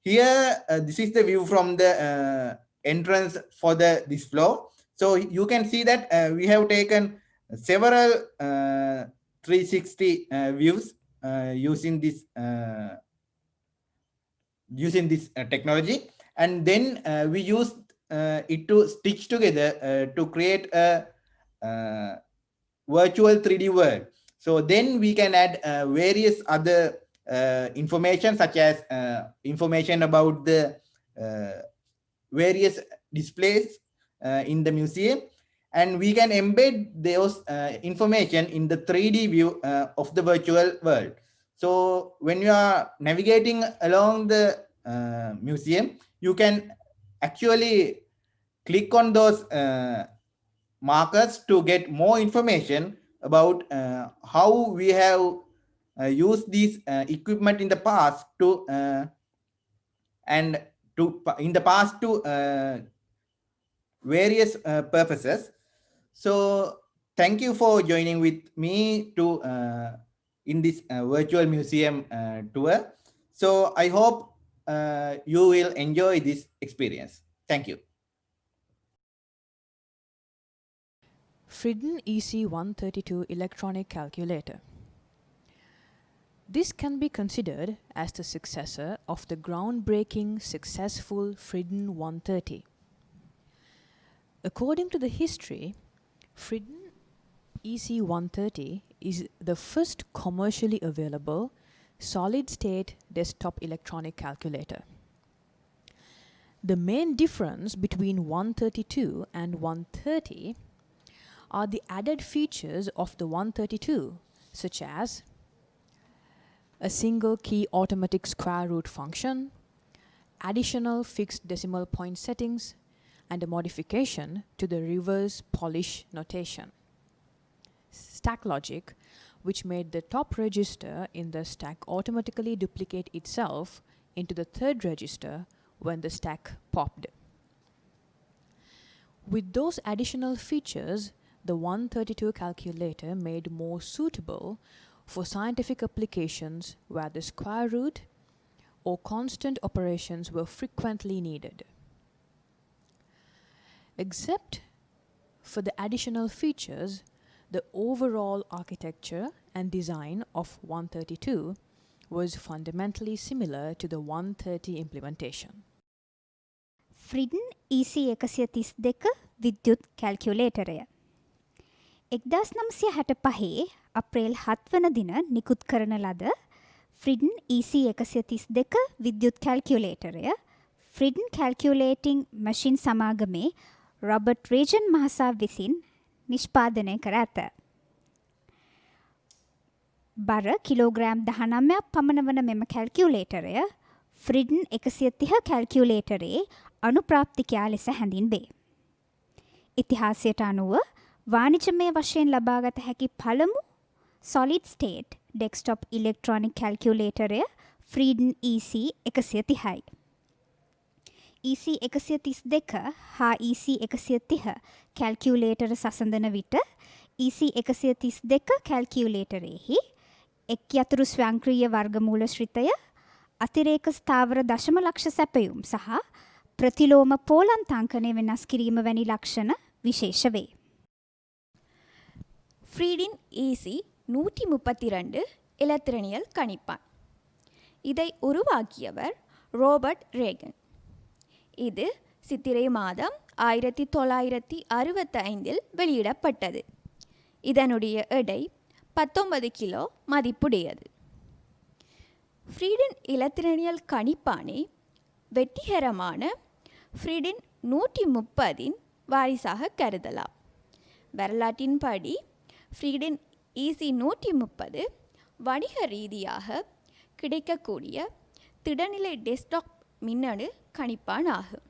here this is the view from the entrance for this floor. So you can see that we have taken several 360 views using this technology, and then we use it to stitch together to create a virtual 3D world. So then we can add various other information, such as information about the various displays in the museum, and we can embed those information in the 3D view of the virtual world. So when you are navigating along the museum, you can actually click on those markers to get more information about how we have used these equipment in the past to various purposes. So thank you for joining with me to in this virtual museum tour. So I hope you will enjoy this experience. Thank you. Fridden EC132 electronic calculator. This can be considered as the successor of the groundbreaking, successful Fridden 130. According to the history, Fridden EC130 is the first commercially available solid-state desktop electronic calculator. The main difference between 132 and 130 are the added features of the 132, such as a single key automatic square root function, additional fixed decimal point settings, and a modification to the reverse Polish notation. Stack logic, which made the top register in the stack automatically duplicate itself into the third register when the stack popped. With those additional features, the 132 calculator made more suitable for scientific applications where the square root or constant operations were frequently needed. Except for the additional features, the overall architecture and design of 132 was fundamentally similar to the 130 implementation. Fridden EC132 විද්‍යුත් කැල්කියුලේටරය 1965 අප්‍රේල් 7 වන දින නිකුත් කරන ලද Fridden EC132 විද්‍යුත් කැල්කියුලේටරය Fridden Calculating Machine සමාගමේ Robert Ragen මහතා විසින් නිෂ්පාදනය කර ඇත. බර කිලෝග්‍රෑම් 19ක් පමණ වන මෙම කැල්කියුලේටරය Fridden 130 කැල්කියුලේටරේ අනුප්‍රාප්තිකයා ලෙස හැඳින්වේ. ඉතිහාසයට අනුව වාණිජමය වශයෙන් ලබාගත හැකි පළමු solid state desktop electronic calculatorය Fridden EC130යි. EC132 හා EC130 කැල්කියුලේටර සසඳන විට EC132 කැල්කියුලේටරෙහි එක් යතුරු ස්වයංක්‍රීය වර්ගමූල ශ්‍රිතය අතිරේක ස්ථාවර දශම ලක්ෂ සැපයුම් සහ ප්‍රතිලෝම පෝලන්තාංකනය වෙනස් කිරීම වැනි ලක්ෂණ විශේෂ වේ. ஃப்ரீடின் ஈசி 132 இலத்திரனியல் கணிப்பான். இதை உருவாக்கியவர் ரோபர்ட் ரேகன். இது சித்திரை மாதம் 1965 வெளியிடப்பட்டது. இதனுடைய எடை 19 கிலோ மதிப்புடையது. ஃப்ரீடின் இலத்திரனியல் கணிப்பானை வெற்றிகரமான ஃப்ரீடின் 130 வாரிசாக கருதலாம். வரலாற்றின்படி ஃப்ரீடின் ஈசி 130 வணிக ரீதியாக கிடைக்கக்கூடிய திடநிலை டெஸ்க்டாப் மின்னணு கணிப்பான் ஆகும்.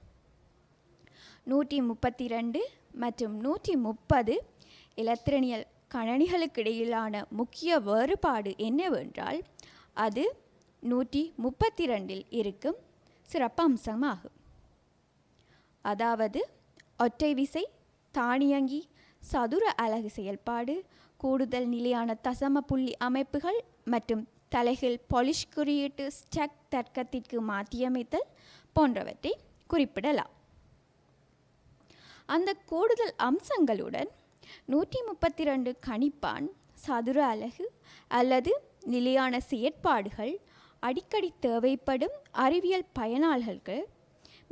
132 மற்றும் 130 இலத்திரனியல் கணனிகளுக்கிடையிலான முக்கிய வேறுபாடு என்னவென்றால் அது 132 இருக்கும் சிறப்பம்சமாகும். அதாவது ஒற்றை விசை, தானியங்கி, சதுர அலகு செயல்பாடு, கூடுதல் நிலையான தசம புள்ளி அமைப்புகள் மற்றும் தலைகள் பாலிஷ் குறியீட்டு ஸ்டக் தர்க்கத்திற்கு மாற்றியமைத்தல் போன்றவற்றை குறிப்பிடலாம். அந்த கூடுதல் அம்சங்களுடன் 132 கணிப்பான் சதுர அலகு அல்லது நிலையான செயற்பாடுகள் அடிக்கடி தேவைப்படும் அறிவியல் பயனாளர்களுக்கு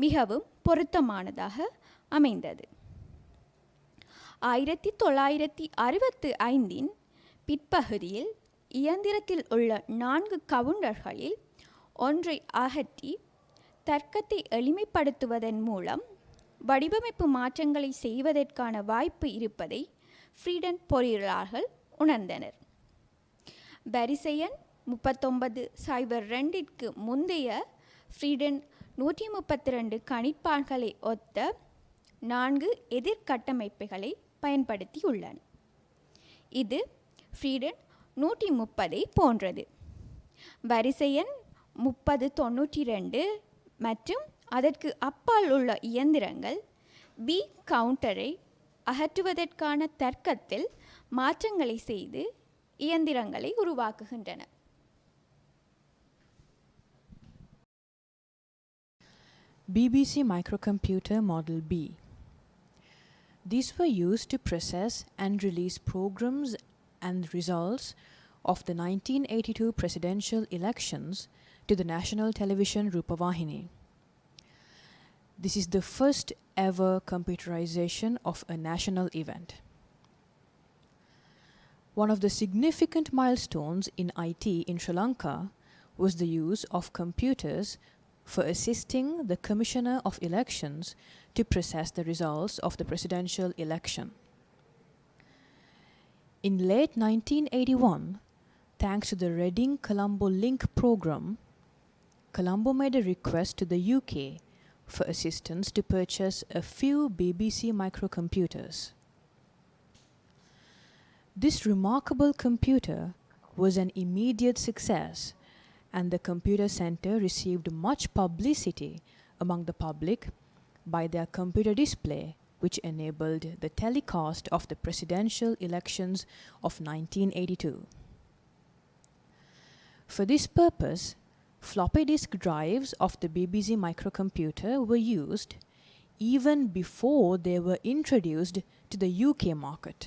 மிகவும் பொருத்தமானதாக அமைந்தது. 1965 பிற்பகுதியில் இயந்திரத்தில் உள்ள 4 கவுண்டர்களில் ஒன்றை அகற்றி தர்க்கத்தை எளிமைப்படுத்துவதன் மூலம் வடிவமைப்பு மாற்றங்களை செய்வதற்கான வாய்ப்பு இருப்பதை ஃப்ரீடன் பொறியியலாளர்கள் உணர்ந்தனர். வரிசை எண் 3902 முந்தைய ஃப்ரீடன் 132 கணிப்பான்களை ஒத்த 4 எதிர்கட்டமைப்புகளை பயன்படுத்தியுள்ளன. இது ஃப்ரீடன் 130 போன்றது. வரிசை எண் 3092 மற்றும் அதற்கு அப்பால் உள்ள இயந்திரங்கள் பி கவுண்டரை அகற்றுவதற்கான தர்க்கத்தில் மாற்றங்களை செய்து இயந்திரங்களை உருவாக்குகின்றன. BBC Microcomputer Model B. These were used to process and release programs and results of the 1982 presidential elections to the national television Rupavahini. This is the first ever computerization of a national event. One of the significant milestones in IT in Sri Lanka was the use of computers for assisting the Commissioner of Elections to process the results of the presidential election. In late 1981, thanks to the Reading-Colombo Link program, Colombo made a request to the UK for assistance to purchase a few BBC microcomputers. This remarkable computer was an immediate success, and the computer center received much publicity among the public by their computer display, which enabled the telecast of the presidential elections of 1982. For this purpose, floppy disk drives of the BBC microcomputer were used even before they were introduced to the UK market.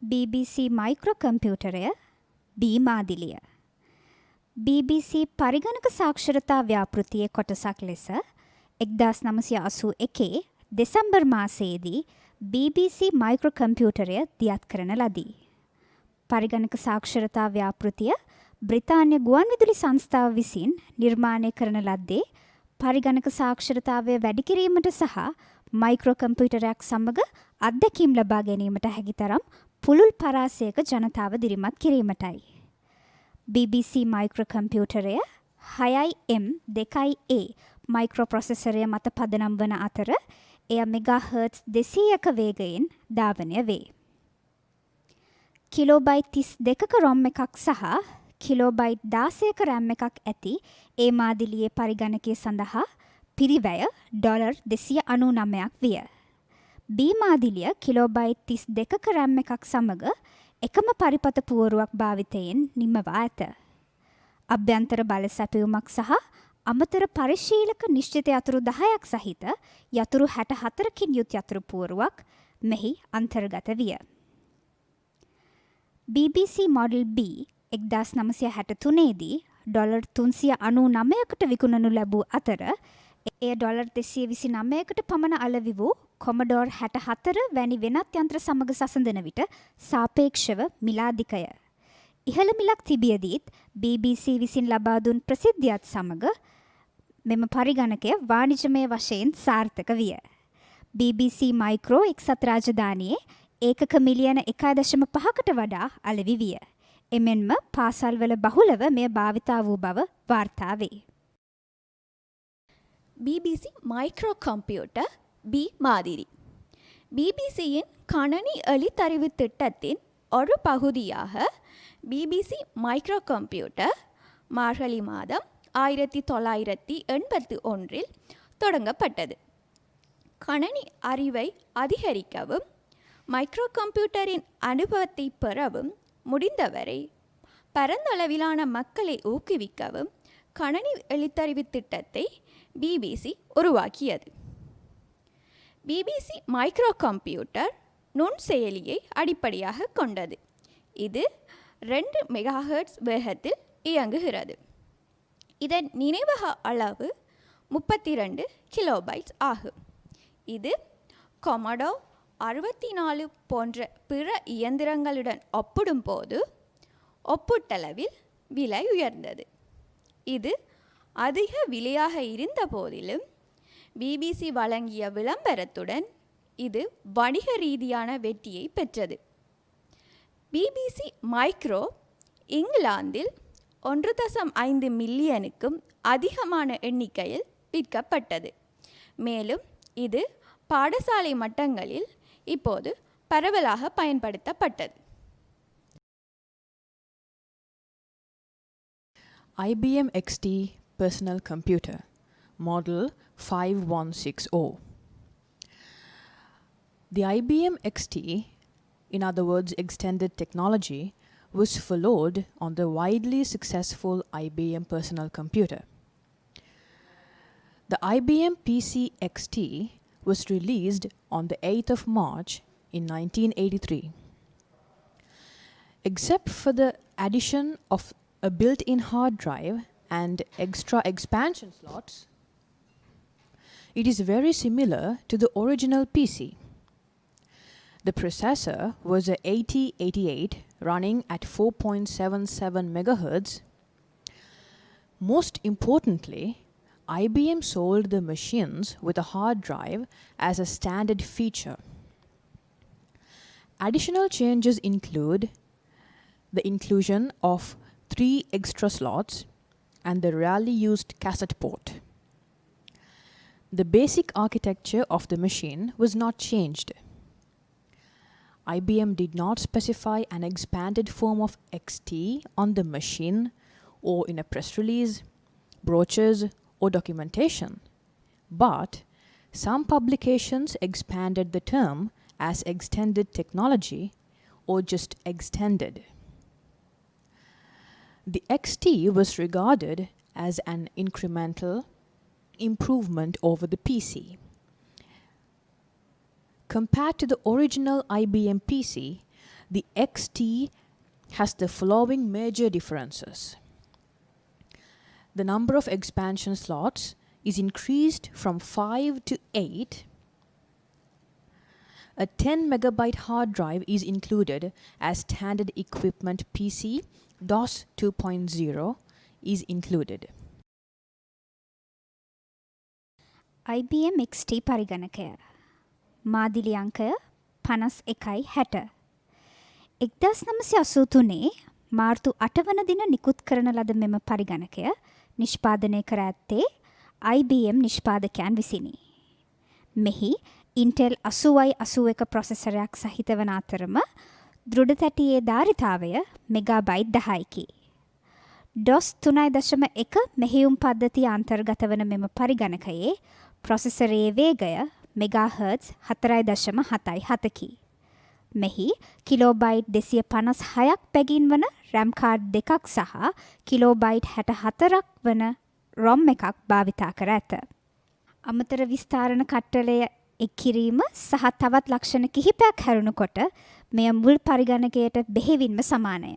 BBC මයික්‍රොකම්පියුටරය B මාදිලිය. BBC පරිගණක සාක්ෂරතා ව්‍යාපෘතියේ කොටසක් ලෙස 1981 December මාසයේදී BBC මයික්‍රොකම්පියුටරය දියත් කරන ලදී. පරිගණක සාක්ෂරතා ව්‍යාපෘතිය බ්‍රිතාන්‍ය ගුවන්විදුලි සංස්ථාව විසින් නිර්මාණය කරන ලද්දේ පරිගණක සාක්ෂරතාවය වැඩි කිරීමට සහ මයික්‍රොකම්පියුටරයක් සමග අත්දැකීම් ලබා ගැනීමට හැකි තරම් පුළුල් පරාසයක ජනතාව දිරිමත් කිරීමටයි. BBC මයික්‍රොකම්පියුටරය 6M2A මයික්‍රොප්‍රොසෙසරය මත පදනම් වන අතර එය මෙගාහර්ට්ස් 200ක වේගයෙන් ධාවනය වේ. කිලෝබයිට් 32ක ROM එකක් සහ කිලෝබයිට් 16ක RAM එකක් ඇති ඒ මාදිලියේ පරිගණකය සඳහා පිරිවැය $299ක් විය. B මාදිලිය කිලෝබයිට් 32ක RAM එකක් සමග එකම පරිපත පුවරුවක් භාවිතයෙන් නිමවා ඇත. අභ්‍යන්තර බල සැපයුමක් සහ අමතර පරිශීලක නිශ්චිත යතුරු 10ක් සහිත යතුරු 64කින් යුත් යතුරු පුවරුවක් මෙහි අන්තර්ගත විය. BBC මොඩල් B 1963දී ඩොලර් 399කට විකුණනු ලැබූ අතර එය ඩොලර් 229කට පමණ අලෙවි වූ කොමඩෝර් 64 වැනි වෙනත් යන්ත්‍ර සමග සසඳන විට සාපේක්ෂව මිලාදිකය. ඉහළ මිලක් තිබියදීත් BBC විසින් ලබා දුන් ප්‍රසිද්ධියත් සමග මෙම පරිගණකය වාණිජමය වශයෙන් සාර්ථක විය. BBC මයික්‍රෝ එක්සත් රාජධානියේ ඒකක මිලියන 1.5කට වඩා අලෙවි විය. එමෙන්ම පාසල්වල බහුලව මෙය භාවිතා වූ බව වාර්තා වේ. BBC மைக்ரோ கம்ப்யூட்டர் B மாதிரி BBCயின் கணனி எழுத்தறிவு திட்டத்தின் ஒரு பகுதியாக BBC மைக்ரோ கம்ப்யூட்டர் மார்கழி மாதம் 1981 தொடங்கப்பட்டது. கணனி அறிவை அதிகரிக்கவும் மைக்ரோ கம்ப்யூட்டரின் அனுபவத்தை பெறவும் முடிந்தவரை பரந்தளவிலான மக்களை ஊக்குவிக்கவும் கணனி எழுத்தறிவு திட்டத்தை BBC உருவாக்கியது. BBC மைக்ரோ கம்ப்யூட்டர் நுண்செயலியை அடிப்படையாக கொண்டது. இது 2 மெகாஹெர்ட்ஸ் வேகத்தில் இயங்குகிறது. இதன் நினைவக அளவு 32 கிலோபைட்ஸ் ஆகும். இது கொமடோ 64 போன்ற பிற இயந்திரங்களுடன் ஒப்பிடும்போது ஒப்பீட்டளவில் விலை உயர்ந்தது. இது அதிக விலையாக இருந்த போதிலும் BBC வழங்கிய விளம்பரத்துடன் இது வணிக ரீதியான வெற்றியை பெற்றது. BBC மைக்ரோ இங்கிலாந்தில் 1.5 மில்லியனுக்கும் அதிகமான எண்ணிக்கையில் விற்கப்பட்டது. மேலும் இது பாடசாலை மட்டங்களில் இப்போது பரவலாக பயன்படுத்தப்பட்டது. IBM XT personal computer, model 5160. The IBM XT, in other words extended technology, was followed on the widely successful IBM personal computer. The IBM PC XT was released on the 8th of March in 1983. Except for the addition of a built-in hard drive and extra expansion slots, it is very similar to the original PC. The processor was a 8088 running at 4.77 MHz. Most importantly, IBM sold the machines with a hard drive as a standard feature. Additional changes include the inclusion of 3 extra slots and the rarely used cassette port. The basic architecture of the machine was not changed. IBM did not specify an expanded form of XT on the machine or in a press release, brochures, or documentation, but some publications expanded the term as extended technology or just extended. The XT was regarded as an incremental improvement over the PC. Compared to the original IBM PC, the XT has the following major differences. The number of expansion slots is increased from 5 to 8. A 10 megabyte hard drive is included as standard equipment. PC DOS 2.0 is included. IBM XT පරිගණකය මාදිලි අංකය 5160. 1983 මාර්තු 8 වන දින නිකුත් කරන ලද මෙම පරිගණකය නිෂ්පාදනය කර ඇත්තේ IBM නිෂ්පාදකයන් විසිනි. මෙහි Intel 8081 ප්‍රොසෙසරයක් සහිත වන අතරම දෘඩ තැටියේ ධාරිතාවය මෙගාබයිට් 10කි. DOS 3.1 මෙහෙයුම් පද්ධතිය අන්තර්ගත වන මෙම පරිගණකයේ ප්‍රොසෙසරයේ වේගය මෙගාහර්ට්ස් 4.77කි. මෙහි කිලෝබයිට් 256ක් පැගින් වන RAM කාඩ් දෙකක් සහ කිලෝබයිට් 64ක් වන ROM එකක් භාවිතා කර ඇත. අමතර විස්තරණ කට්ටලය එක් කිරීම සහ තවත් ලක්ෂණ කිහිපයක් හැරුණු කොට මෙය මුල් පරිගණකයට බෙහෙවින්ම සමානය.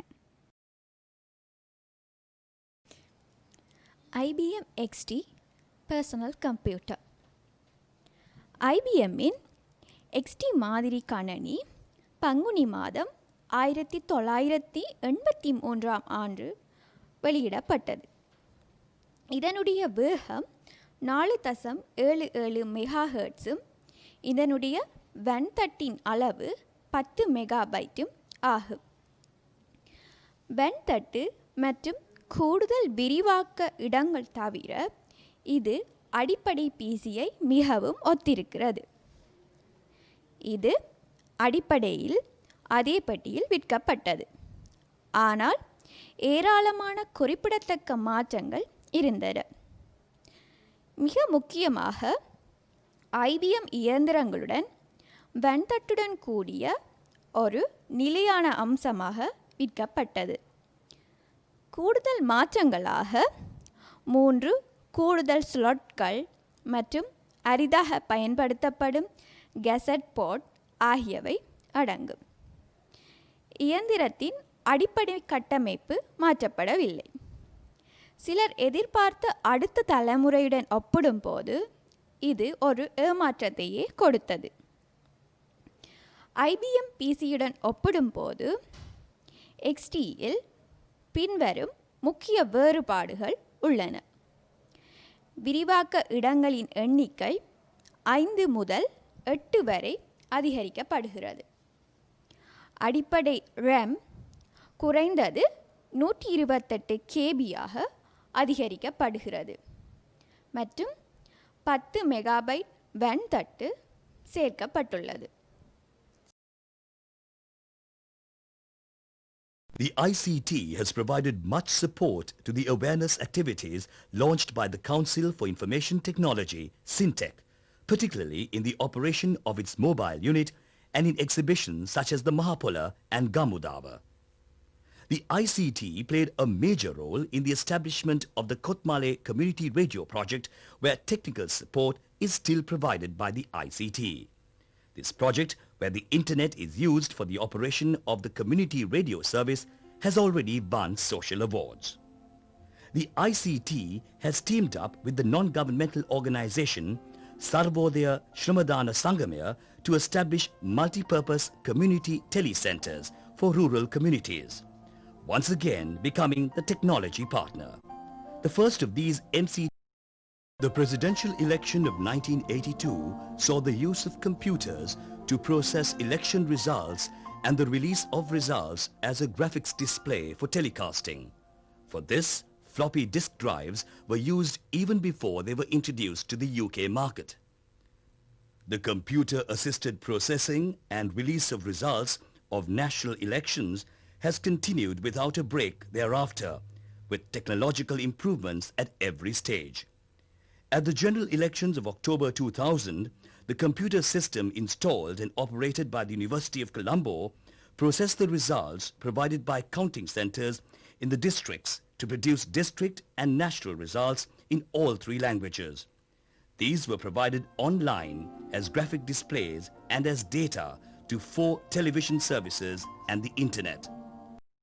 IBM XT personal computer. IBM-இன் XT மாதிரி கணனி பங்குனி மாதம் 1983 ஆண்டு வெளியிடப்பட்டது. இதனுடைய வேகம் 4.77 மெகாஹெர்ட்ஸும் இதனுடைய வன்தட்டின் அளவு 10 மெகாபைட்டும் ஆகும். வன்தட்டு மற்றும் கூடுதல் விரிவாக்க இடங்கள் தவிர இது அடிப்படை பிசியை மிகவும் ஒத்திருக்கிறது. இது அடிப்படையில் அதே பெட்டியில் விற்கப்பட்டது. ஆனால் ஏராளமான குறிப்பிடத்தக்க மாற்றங்கள் இருந்தன. மிக முக்கியமாக IBM இயந்திரங்களுடன் வன்தட்டுடன் கூடிய ஒரு நிலையான அம்சமாக விற்கப்பட்டது. கூடுதல் மாற்றங்களாக 3 கூடுதல் ஸ்லாட்கள் மற்றும் அரிதாக பயன்படுத்தப்படும் கேசட் போர்ட் ஆகியவை அடங்கும். இயந்திரத்தின் அடிப்படை கட்டமைப்பு மாற்றப்படவில்லை. சிலர் எதிர்பார்த்த அடுத்த தலைமுறையுடன் ஒப்பிடும்போது இது ஒரு ஏமாற்றத்தையே கொடுத்தது. IBM பிசியுடன் ஒப்பிடும்போது XTயில் பின்வரும் முக்கிய வேறுபாடுகள் உள்ளன. விரிவாக்க இடங்களின் எண்ணிக்கை 5 முதல் 8 வரை அதிகரிக்கப்படுகிறது. அடிப்படை RAM குறைந்தது 128 KBயாக அதிகரிக்கப்படுகிறது மற்றும் 10 மெகாபைட் வன்தட்டு சேர்க்கப்பட்டுள்ளது. The ICT has provided much support to the awareness activities launched by the Council for Information Technology, SINTEC, particularly in the operation of its mobile unit and in exhibitions such as the Mahapola and Gamudava. The ICT played a major role in the establishment of the Kotmale Community Radio Project, where technical support is still provided by the ICT. This project, where the internet is used for the operation of the community radio service, has already won social awards. The ICT has teamed up with the non-governmental organization Sarvodaya Shramadana Sangamaya to establish multi-purpose community telecenters for rural communities, once again becoming the technology partner. The first of these The presidential election of 1982 saw the use of computers to process election results and the release of results as a graphics display for telecasting. For this, floppy disk drives were used even before they were introduced to the UK market. The computer-assisted processing and release of results of national elections has continued without a break thereafter, with technological improvements at every stage. At the general elections of October 2000, the computer system installed and operated by the University of Colombo processed the results provided by counting centers in the districts to produce district and national results in all 3 languages. These were provided online as graphic displays and as data to 4 television services and the internet.